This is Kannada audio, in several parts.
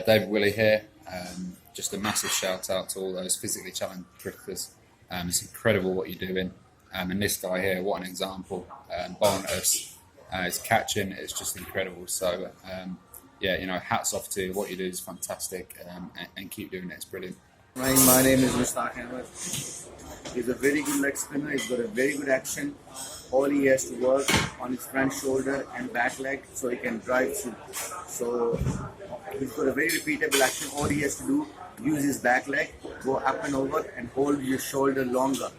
David Willey here. Just a massive shout out to all those physically challenged cricketers. It's incredible what you're doing. And this guy here, what an example. Bowling at us, his catching is just incredible. So, hats off to you. What you do is fantastic, and keep doing it. It's brilliant. My name is Mustaq Ahmed. He's a very good leg spinner. He's got a very good action. All he has to work on his front shoulder and back leg so he can drive through. So he's got a very repeatable action. All he has to do, use his back leg, go up and over and hold your shoulder longer.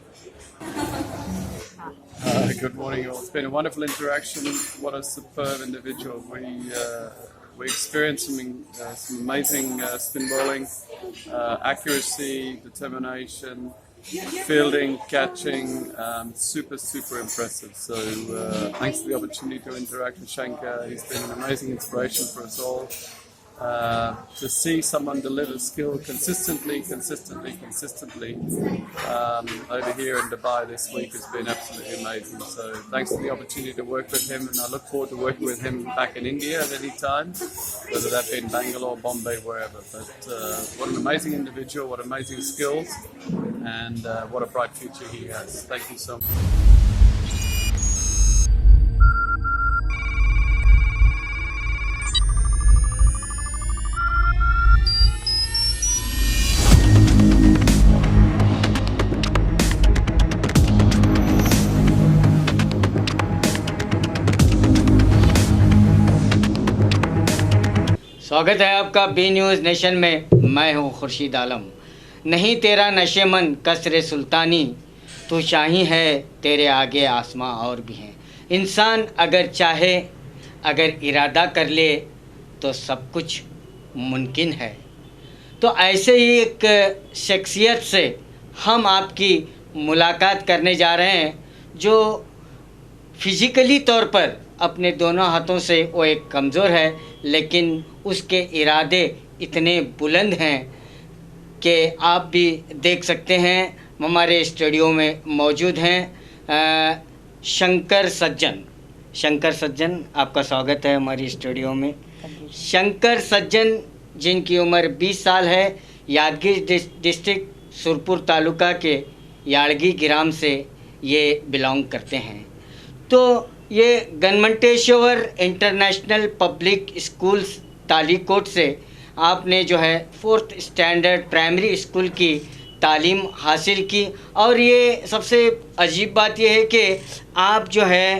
Good morning all. It's been a wonderful interaction. What a superb individual. We experienced some amazing spin bowling, accuracy, determination, fielding, catching, super impressive. So thanks for the opportunity to interact with Shankar. He's been an amazing inspiration for us all. To see someone deliver skill consistently over here in Dubai this week has been absolutely amazing. So thanks for the opportunity to work with him, and I look forward to working with him back in India at any time, whether that be in Bangalore, Bombay, wherever. But what an amazing individual, what amazing skills, and what a bright future he has. Thank you so much. स्वागत है आपका बी न्यूज़ नेशन में। मैं हूँ खुर्शीद आलम। नहीं तेरा नशेमन कसरे सुल्तानी, तू शाही है तेरे आगे आसमां और भी हैं। इंसान अगर चाहे, अगर इरादा कर ले तो सब कुछ मुमकिन है। तो ऐसे ही एक शख्सियत से हम आपकी मुलाकात करने जा रहे हैं, जो फिज़िकली तौर पर अपने दोनों हाथों से वो एक कमज़ोर है, लेकिन उसके इरादे इतने बुलंद हैं कि आप भी देख सकते हैं। हमारे स्टूडियो में मौजूद हैं शंकर सज्जन, आपका स्वागत है हमारी स्टूडियो में। शंकर सज्जन, जिनकी उम्र 20 साल है, यादगीर डिस्ट्रिक्ट सुरपुर तालुका के याड़गी ग्राम से ये बिलोंग करते हैं। तो ये गनमंटेश्वर इंटरनेशनल पब्लिक स्कूल्स तालीकोट से आपने जो है 4th स्टैंडर्ड प्राइमरी स्कूल की तालीम हासिल की। और ये सबसे अजीब बात ये है कि आप जो है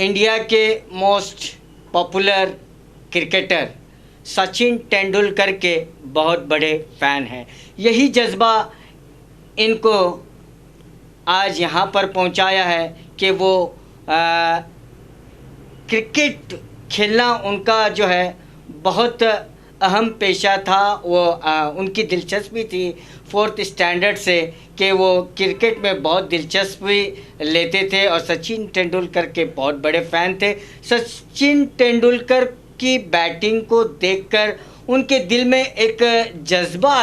इंडिया के most popular cricketer Sachin Tendulkar के बहुत बड़े फ़ैन हैं। यही जज्बा इनको आज यहाँ पर पहुँचाया है कि वो क्रिकेट खेलना उनका जो है बहुत अहम पेशा था। वो उनकी दिलचस्पी थी 4th स्टैंडर्ड से कि वो क्रिकेट में बहुत दिलचस्पी लेते थे और सचिन तेंदुलकर के बहुत बड़े फ़ैन थे। सचिन तेंदुलकर की बैटिंग को देखकर उनके दिल में एक जज्बा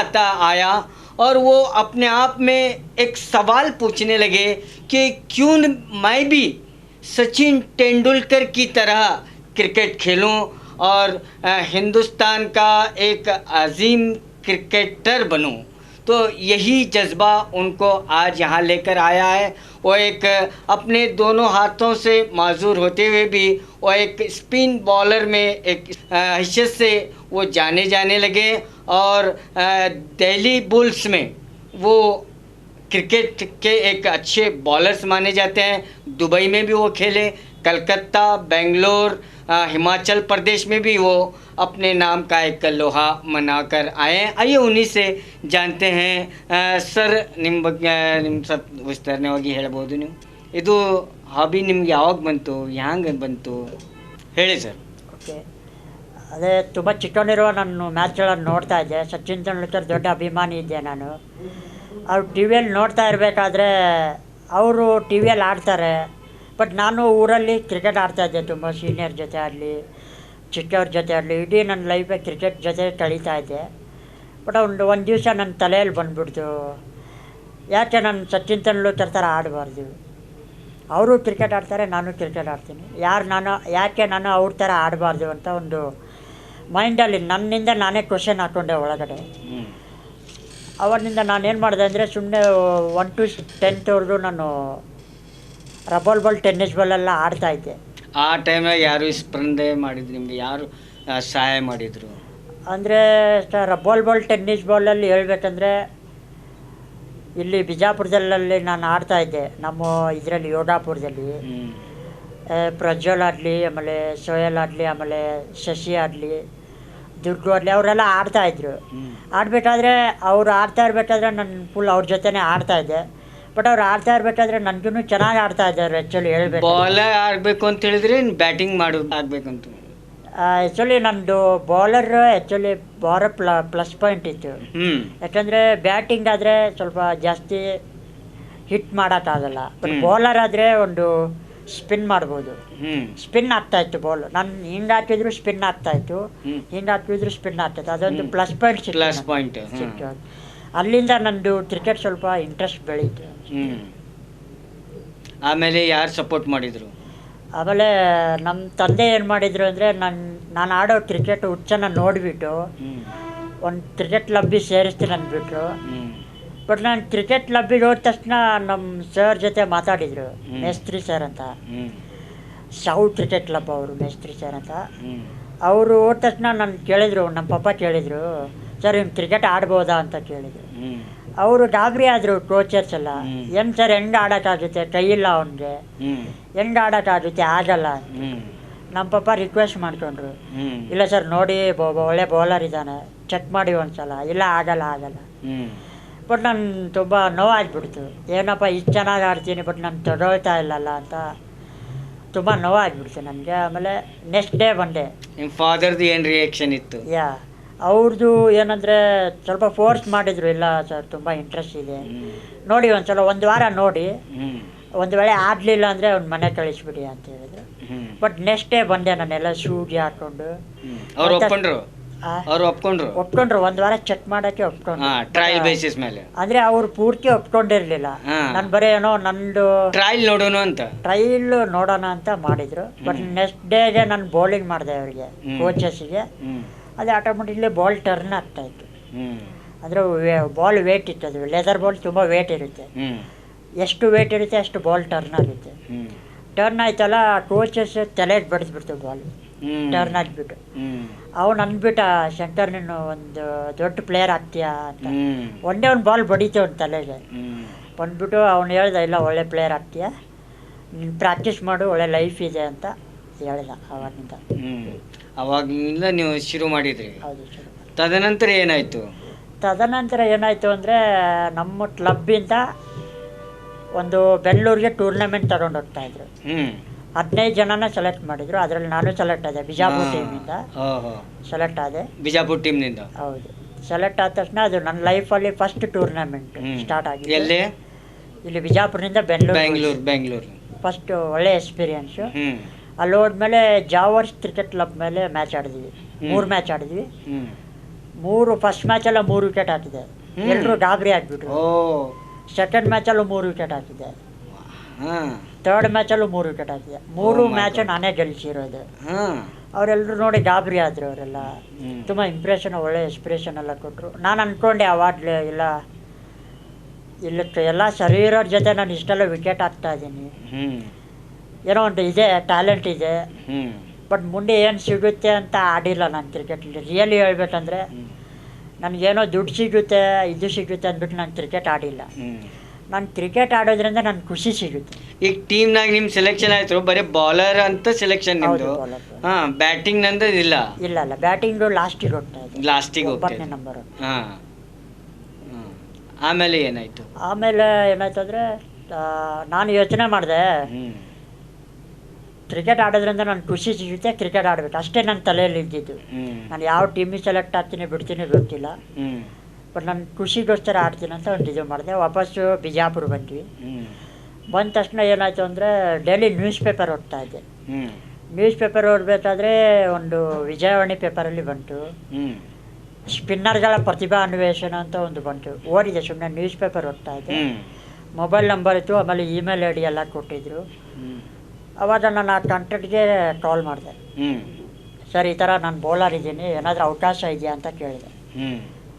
आया और वो अपने आप में एक सवाल पूछने लगे कि क्यों मैं भी सचिन तेंदुलकर की तरह क्रिकेट खेलूं और हिंदुस्तान का एक अजीम क्रिकेटर बनूं। तो यही जज्बा उनको आज यहाँ लेकर आया है। वो एक अपने दोनों हाथों से माजूर होते हुए भी वो एक स्पिन बॉलर में एक हैसियत से वो जाने लगे और दिल्ली बुल्स में वो क्रिकेट के एक अच्छे बॉलर्स माने जाते हैं। दुबई में भी वो खेले, कलकत्ता, बेंगलोर, हिमाचल प्रदेश में भी वो अपने नाम का एक लोहा मनाकर आए हैं। आइए उन्हीं से जानते हैं। सर ನಿಮ್ಮ ವಿಸ್ತರಣೆಯಾಗಿ ಹೇಳ್ಬೋದು ನೀವು, ಇದು ಹಾಬಿ ನಿಮ್ಗೆ ಯಾವಾಗ ಬಂತು, ಹ್ಯಾಂಗೆ ಬಂತು ಹೇಳಿ ಸರ್? ಓಕೆ, ಅದೇ ತುಂಬ ಚಿಕ್ಕವನಿರುವ ನಾನು ಮ್ಯಾಚ್ಗಳನ್ನು ನೋಡ್ತಾ ಇದ್ದೆ. ಸಚಿನ್ ತೆಂಡೂಲ್ಕರ್ ದೊಡ್ಡ ಅಭಿಮಾನಿ ಇದ್ದೆ ನಾನು. ಅವ್ರು ಟಿ ವಿಯಲ್ಲಿ ನೋಡ್ತಾ ಇರಬೇಕಾದ್ರೆ ಅವರು ಟಿ ವಿಯಲ್ಲಿ ಆಡ್ತಾರೆ, ಬಟ್ ನಾನು ಊರಲ್ಲಿ ಕ್ರಿಕೆಟ್ ಆಡ್ತಾಯಿದ್ದೆ. ತುಂಬ ಸೀನಿಯರ್ ಜೊತೆ ಆಡಲಿ, ಚಿಕ್ಕವ್ರ ಜೊತೆ ಆಡಲಿ, ಇಡೀ ನನ್ನ ಲೈಫೇ ಕ್ರಿಕೆಟ್ ಜೊತೆ ಕಳೀತಾ ಇದ್ದೆ. ಬಟ್ ಒಂದು ದಿವಸ ನನ್ನ ತಲೆಯಲ್ಲಿ ಬಂದುಬಿಡ್ತು, ಯಾಕೆ ನಾನು ಸಚಿನ್ ತೆಂಡೂಲ್ಕರ್ ಥರ ಆಡಬಾರ್ದು. ಅವರು ಕ್ರಿಕೆಟ್ ಆಡ್ತಾರೆ, ನಾನು ಕ್ರಿಕೆಟ್ ಆಡ್ತೀನಿ, ಯಾಕೆ ನಾನು ಅವ್ರ ಥರ ಆಡಬಾರ್ದು ಅಂತ ಒಂದು ಮೈಂಡಲ್ಲಿ ನನ್ನಿಂದ ನಾನೇ ಕ್ವಶನ್ ಹಾಕ್ಕೊಂಡೆ ಒಳಗಡೆ. ಅವನಿಂದ ನಾನೇನು ಮಾಡಿದೆ ಅಂದರೆ ಸುಮ್ಮನೆ 1 to 10th ನಾನು ರಬಲ್ ಬಾಲ್ ಟೆನ್ನಿಸ್ ಬಾಲೆಲ್ಲ ಆಡ್ತಾಯಿದ್ದೆ. ಆ ಟೈಮ್ನಾಗ ಯಾರು ಸ್ಪರ್ಧೆ ಮಾಡಿದ್ರು ನಿಮಗೆ? ಯಾರು ಸಹಾಯ ಮಾಡಿದರು? ಅಂದರೆ ರಬಲ್ ಬಾಲ್ ಟೆನ್ನಿಸ್ ಬಾಲಲ್ಲಿ ಹೇಳ್ಬೇಕಂದ್ರೆ ಇಲ್ಲಿ ಬಿಜಾಪುರದಲ್ಲಿ ನಾನು ಆಡ್ತಾಯಿದ್ದೆ, ನಮ್ಮ ಇದರಲ್ಲಿ ಯೋಧಾಪುರದಲ್ಲಿ. ಪ್ರಜ್ವಲ್ ಆಡಲಿ, ಆಮೇಲೆ ಸೋಯಲ್ ಆಡಲಿ, ಆಮೇಲೆ ಶಶಿ ಆಡಲಿ, ದುರ್ಗು ಆಡಲಿ, ಅವರೆಲ್ಲ ಆಡ್ತಾಯಿದ್ರು. ಆಡಬೇಕಾದ್ರೆ ಅವ್ರು ಆಡ್ತಾ ಇರಬೇಕಾದ್ರೆ ನಾನು ಫುಲ್ ಅವ್ರ ಜೊತೆನೇ ಆಡ್ತಾಯಿದ್ದೆ. ಬಟ್ ಅವ್ರು ಆಡ್ತಾ ಇರಬೇಕಾದ್ರೆ ನನಗೂ ಚೆನ್ನಾಗಿ ಆಡ್ತಾ ಇದ್ದಾರೆ ಆ್ಯಕ್ಚುಲಿ ಹೇಳ್ಬೇಕು. ಬಾಲರ್ ಆಗಬೇಕು ಅಂತ ಹೇಳಿದ್ರೆ ಬ್ಯಾಟಿಂಗ್ ಮಾಡೋದು ಆಗಬೇಕಂತ? ಆ್ಯಕ್ಚುಲಿ ನಮ್ಮದು ಬಾಲರ್ ಆ್ಯಕ್ಚುಲಿ ಪ್ಲಸ್ ಪಾಯಿಂಟ್ ಇತ್ತು. ಯಾಕಂದರೆ ಬ್ಯಾಟಿಂಗ್ ಆದರೆ ಸ್ವಲ್ಪ ಜಾಸ್ತಿ ಹಿಟ್ ಮಾಡೋಕ್ಕಾಗಲ್ಲ. ಬಟ್ ಬೌಲರ್ ಆದರೆ ಒಂದು ಸ್ಪಿನ್ ಮಾಡ್ಬೋದು. ಸ್ಪಿನ್ ಆಗ್ತಾಯಿತ್ತು ಬಾಲ್. ನಾನು ಹಿಂಗೆ ಹಾಕಿದ್ರು ಸ್ಪಿನ್ ಆಗ್ತಾಯಿತ್ತು, ಹಿಂಗೆ ಹಾಕಿದ್ರು ಸ್ಪಿನ್ ಆಗ್ತಾಯಿತ್ತು. ಅದೊಂದು ಪ್ಲಸ್ ಪಾಯಿಂಟ್ ಸಿಕ್ತು. ಅಲ್ಲಿಂದ ನಂದು ಕ್ರಿಕೆಟ್ ಸ್ವಲ್ಪ ಇಂಟ್ರೆಸ್ಟ್ ಬೆಳೀತು. ಆಮೇಲೆ ಯಾರು ಸಪೋರ್ಟ್ ಮಾಡಿದರು? ಆಮೇಲೆ ನಮ್ಮ ತಂದೆ ಏನು ಮಾಡಿದರು ಅಂದರೆ ನಾನು ಆಡೋ ಕ್ರಿಕೆಟ್ ಹುಚ್ಚನ್ನು ನೋಡಿಬಿಟ್ಟು ಒಂದು ಕ್ರಿಕೆಟ್ ಲಬ್ಬಿ ಸೇರಿಸ್ತೀನಿ ಅಂದ್ಬಿಟ್ರು. ಬಟ್ ನಾನು ಕ್ರಿಕೆಟ್ ಲಬ್ಬಿಗೆ ಹೋದ ತಕ್ಷಣ ನಮ್ಮ ಸರ್ ಜೊತೆ ಮಾತಾಡಿದರು, ಮೇಸ್ತ್ರಿ ಸರ್ ಅಂತ, ಸೌತ್ ಕ್ರಿಕೆಟ್ ಕ್ಲಬ್ ಅವರು ಮೇಸ್ತ್ರಿ ಸರ್ ಅಂತ. ಅವರು ಹೋದ ತಕ್ಷಣ ನಾನು ಕೇಳಿದರು, ನಮ್ಮ ಪಪ್ಪ ಕೇಳಿದರು, ಸರ್ ಇವ್ನು ಕ್ರಿಕೆಟ್ ಆಡ್ಬೋದಾ ಅಂತ ಕೇಳಿದರು. ಅವರು ಗಾಬರಿ ಆದರು ಕೋಚರ್ಸ್ ಎಲ್ಲ. ಏನು ಸರ್ ಹೆಂಗೆ ಆಡೋಕ್ಕಾಗುತ್ತೆ, ಕೈ ಇಲ್ಲ ಅವನಿಗೆ, ಹೆಂಗೆ ಆಡೋಕ್ಕಾಗುತ್ತೆ, ಆಗಲ್ಲ ಅಂತ. ನಮ್ಮ ಪಪ್ಪ ರಿಕ್ವೆಸ್ಟ್ ಮಾಡ್ಕೊಂಡ್ರು, ಇಲ್ಲ ಸರ್ ನೋಡಿ ಒಳ್ಳೆ ಬೌಲರ್ ಇದ್ದಾನೆ, ಚೆಕ್ ಮಾಡಿ ಒಂದ್ಸಲ. ಇಲ್ಲ ಆಗಲ್ಲ. ಬಟ್ ನಾನು ತುಂಬ ನೋವಾಗ್ಬಿಡ್ತು, ಏನಪ್ಪ ಇಷ್ಟು ಚೆನ್ನಾಗಿ ಆಡ್ತೀನಿ ಬಟ್ ನಾನು ತಗೊಳ್ತಾ ಇಲ್ಲಲ್ಲ ಅಂತ ತುಂಬ ನೋವಾಗ್ಬಿಡ್ತು ನನಗೆ. ಆಮೇಲೆ ನೆಕ್ಸ್ಟ್ ಡೇ ಬಂದೆ. ನಿಮ್ಮ ಫಾದರ್ದು ಏನು ರಿಯಾಕ್ಷನ್ ಇತ್ತು? ಅವ್ರದ್ದು ಏನಂದರೆ ಸ್ವಲ್ಪ ಫೋರ್ಸ್ ಮಾಡಿದರು, ಇಲ್ಲ ಸರ್ ತುಂಬ ಇಂಟ್ರೆಸ್ಟ್ ಇದೆ, ನೋಡಿ ಒಂದ್ಸಲ 1 ವಾರ ನೋಡಿ, ಒಂದು ವೇಳೆ ಆಡಲಿಲ್ಲ ಅಂದರೆ ಅವ್ನ ಮನೆ ಕಳಿಸ್ಬಿಡಿ ಅಂತ ಹೇಳಿದ್ರು. ಬಟ್ ನೆಕ್ಸ್ಟ್ ಡೇ ಬಂದೆ ನಾನೆಲ್ಲ ಶೂಗೆ ಹಾಕ್ಕೊಂಡು. ಅವ್ರು ಒಪ್ಕೊಂಡ್ರು 1 ವಾರ ಚೆಕ್ ಮಾಡೋಕ್ಕೆ ಒಪ್ಕೊಂಡ್ರು, ಟ್ರಯಲ್ ಬೇಸಿಸ್ ಮೇಲೆ. ಅಂದರೆ ಅವ್ರು ಪೂರ್ತಿ ಒಪ್ಕೊಂಡಿರಲಿಲ್ಲ. ನಾನು ಬರೀ ಏನೋ ನಂದು ಟ್ರಯಲ್ ನೋಡೋಣ ಅಂತ ಮಾಡಿದರು. ಬಟ್ ನೆಕ್ಸ್ಟ್ ಡೇಗೆ ನಾನು ಬೌಲಿಂಗ್ ಮಾಡಿದೆ ಅವರಿಗೆ, ಕೋಚಸ್ಸಿಗೆ. ಅದು ಆಟೋಮೆಟಿಕ್ಲಿ ಬಾಲ್ ಟರ್ನ್ ಆಗ್ತಾಯಿತ್ತು. ಅಂದರೆ ಬಾಲ್ ವೇಟ್ ಇತ್ತು, ಅದು ಲೆದರ್ ಬಾಲ್ ತುಂಬ ವೇಟ್ ಇರುತ್ತೆ. ಎಷ್ಟು ವೇಟ್ ಇರುತ್ತೆ ಅಷ್ಟು ಬಾಲ್ ಟರ್ನ್ ಆಗುತ್ತೆ. ಟರ್ನ್ ಆಯ್ತಲ್ಲ, ಕೋಚಸ್ ತಲೆಗೆ ಬಡಿಸ್ಬಿಡ್ತು ಬಾಲ್, ಟರ್ನ್ ಆಗಿಬಿಟ್ಟು. ಅವನು ಅಂದ್ಬಿಟ್ಟ, ಶಂಕರ್ ನೀನು ಒಂದು ದೊಡ್ಡ ಪ್ಲೇಯರ್ ಆಗ್ತೀಯಾ ಅಂತ. ಒಂದೇ ಒಂದು ಬಾಲ್ ಬಡೀತು ಅವ್ನ ತಲೆಗೆ. ಬಂದ್ಬಿಟ್ಟು ಅವ್ನು ಹೇಳ್ದ, ಇಲ್ಲ ಒಳ್ಳೆ ಪ್ಲೇಯರ್ ಆಗ್ತೀಯಾ, ನೀನು ಪ್ರಾಕ್ಟೀಸ್ ಮಾಡು, ಒಳ್ಳೆ ಲೈಫ್ ಇದೆ ಅಂತ ಹೇಳ್ದ. ಅವಾಗಿಂದ ನೀವು ಶುರು ಮಾಡಿದ್ರಿ? ಹೌದು. ತದನಂತರ ಏನಾಯಿತು? ಅಂದರೆ ನಮ್ಮ ಕ್ಲಬ್ಬಿಂದ ಒಂದು ಬೆಂಗಳೂರಿಗೆ ಟೂರ್ನಮೆಂಟ್ ತಗೊಂಡು ಹೋಗ್ತಾಯಿದ್ರು. 15 ಜನನ ಸೆಲೆಕ್ಟ್ ಮಾಡಿದ್ರು. ಅದರಲ್ಲಿ ನಾನು ಸೆಲೆಕ್ಟ್ ಆದೆ, ಬಿಜಾಪುರ ಟೀಮಿಂದ ಸೆಲೆಕ್ಟ್ ಆದೆ. ಬಿಜಾಪುರ ಟೀಮ್ನಿಂದ? ಹೌದು. ಸೆಲೆಕ್ಟ್ ಆದ ತಕ್ಷಣ ಅದು ನನ್ನ ಲೈಫಲ್ಲಿ ಫಸ್ಟ್ ಟೂರ್ನಮೆಂಟ್ ಸ್ಟಾರ್ಟ್ ಆಗಿದೆ. ಎಲ್ಲಿ? ಇಲ್ಲಿ ಬಿಜಾಪುರದಿಂದ ಬೆಂಗಳೂರು. ಫಸ್ಟ್ ಒಳ್ಳೆ ಎಕ್ಸ್ಪೀರಿಯನ್ಸು. ಅಲ್ಲಿ ಹೋದ್ಮೇಲೆ ಜಾವರ್ಸ್ ಕ್ರಿಕೆಟ್ ಕ್ಲಬ್ ಮೇಲೆ ಮ್ಯಾಚ್ ಆಡಿದ್ವಿ, 3 ಮ್ಯಾಚ್ ಆಡಿದ್ವಿ. 3 ಫಸ್ಟ್ ಮ್ಯಾಚೆಲ್ಲ 3 ವಿಕೆಟ್ ಹಾಕಿದೆ, ಎಲ್ಲರೂ ಗಾಬರಿ ಆಗಿಬಿಟ್ರು. ಸೆಕೆಂಡ್ ಮ್ಯಾಚಲ್ಲೂ 3 ವಿಕೆಟ್ ಹಾಕಿದೆ, ಥರ್ಡ್ ಮ್ಯಾಚಲ್ಲೂ 3 ವಿಕೆಟ್ ಹಾಕಿದೆ. 3 ಮ್ಯಾಚ್ ನಾನೇ ಗೆಲ್ಲಿಸಿರೋದು. ಅವರೆಲ್ಲರೂ ನೋಡಿ ಗಾಬರಿ ಆದರು. ಅವರೆಲ್ಲ ತುಂಬ ಇಂಪ್ರೆಷನ್, ಒಳ್ಳೆ ಎಕ್ಸ್ಪ್ರೆಷನ್ ಎಲ್ಲ ಕೊಟ್ಟರು. ನಾನು ಅಂದ್ಕೊಂಡೆ ಅವಾಗಲೇ, ಇಲ್ಲ ಎಲ್ಲ ಸರಿ ಇರೋರ ಜೊತೆ ನಾನು ಇಷ್ಟೆಲ್ಲ ವಿಕೆಟ್ ಹಾಕ್ತಾ ಇದ್ದೀನಿ, ಏನೋ ಒಂದು ಇದೆ, ಟ್ಯಾಲೆಂಟ್ ಇದೆ. ಬಟ್ ಮುಂದೆ ಏನು ಸಿಗುತ್ತೆ ಅಂತ ಆಡಿಲ್ಲ ನಾನು ಕ್ರಿಕೆಟಲ್ಲಿ. ರಿಯಲಿ ಹೇಳ್ಬೇಕಂದ್ರೆ ನನಗೇನೋ ದುಡ್ಡು ಸಿಗುತ್ತೆ, ಇದು ಸಿಗುತ್ತೆ ಅಂದ್ಬಿಟ್ಟು ನಾನು ಕ್ರಿಕೆಟ್ ಆಡಿಲ್ಲ. ನಾನು ಕ್ರಿಕೆಟ್ ಆಡೋದ್ರಿಂದ ನನಗೆ ಖುಷಿ ಸಿಗುತ್ತೆ. ಈಗ ಟೀಮ್ನಾಗ ನಿಮ್ಮ ಸೆಲೆಕ್ಷನ್ ಆಯ್ತು, ಬರೀ ಬೌಲರ್ ಅಂತ ಸೆಲೆಕ್ಷನ್ ನಿಮ್ಮದು? ಬ್ಯಾಟಿಂಗ್ ನಂದು ಇಲ್ಲ? ಇಲ್ಲ, ಬ್ಯಾಟಿಂಗು ಲಾಸ್ಟಿಗೆ ಹೋಗ್ತಾ ಇದೆ, 9ನೇ ನಂಬರು. ಆಮೇಲೆ ಏನಾಯಿತು? ಏನಾಯ್ತು ನಾನು ಯೋಚನೆ ಮಾಡಿದೆ, ಕ್ರಿಕೆಟ್ ಆಡೋದ್ರಿಂದ ನನಗೆ ಖುಷಿ ಸಿಗುತ್ತೆ, ಕ್ರಿಕೆಟ್ ಆಡಬೇಕು ಅಷ್ಟೇ ನನ್ನ ತಲೆಯಲ್ಲಿ ಇದ್ದಿದ್ದು. ನಾನು ಯಾವ ಟೀಮಿಗೆ ಸೆಲೆಕ್ಟ್ ಆಗ್ತೀನಿ ಬಿಡ್ತೀನಿ ಗೊತ್ತಿಲ್ಲ, ಬಟ್ ನಾನು ಖುಷಿಗೋಸ್ಕರ ಆಡ್ತೀನಿ ಅಂತ ಒಂದು ಇದು ಮಾಡಿದೆ. ವಾಪಸ್ಸು ಬಿಜಾಪುರ ಬಂದ್ವಿ. ಬಂದ ತಕ್ಷಣ ಏನಾಯಿತು ಅಂದರೆ ಡೈಲಿ ನ್ಯೂಸ್ ಪೇಪರ್ ಓದ್ತಾ ಇದ್ದೆ. ನ್ಯೂಸ್ ಪೇಪರ್ ಓದಬೇಕಾದ್ರೆ ಒಂದು ವಿಜಯವಾಣಿ ಪೇಪರಲ್ಲಿ ಬಂತು, ಸ್ಪಿನ್ನರ್ಗಳ ಪ್ರತಿಭಾ ಅನ್ವೇಷಣೆ ಅಂತ ಒಂದು ಬಂತು. ಓದಿದೆ, ಸುಮ್ಮನೆ ನ್ಯೂಸ್ ಪೇಪರ್ ಓದ್ತಾ ಇದ್ದೆ. ಮೊಬೈಲ್ ನಂಬರ್ ಇತ್ತು, ಆಮೇಲೆ ಇಮೇಲ್ ಐ ಡಿ ಎಲ್ಲ ಕೊಟ್ಟಿದ್ದರು. ಅವಾಗ ನಾನು ಆ ಕಾಂಟ್ಯಾಕ್ಟ್ಗೆ ಕಾಲ್ ಮಾಡಿದೆ. ಸರ್ ಈ ಥರ ನಾನು ಬೌಲರ್ ಇದ್ದೀನಿ, ಏನಾದರೂ ಅವಕಾಶ ಇದೆಯಾ ಅಂತ ಕೇಳಿದೆ.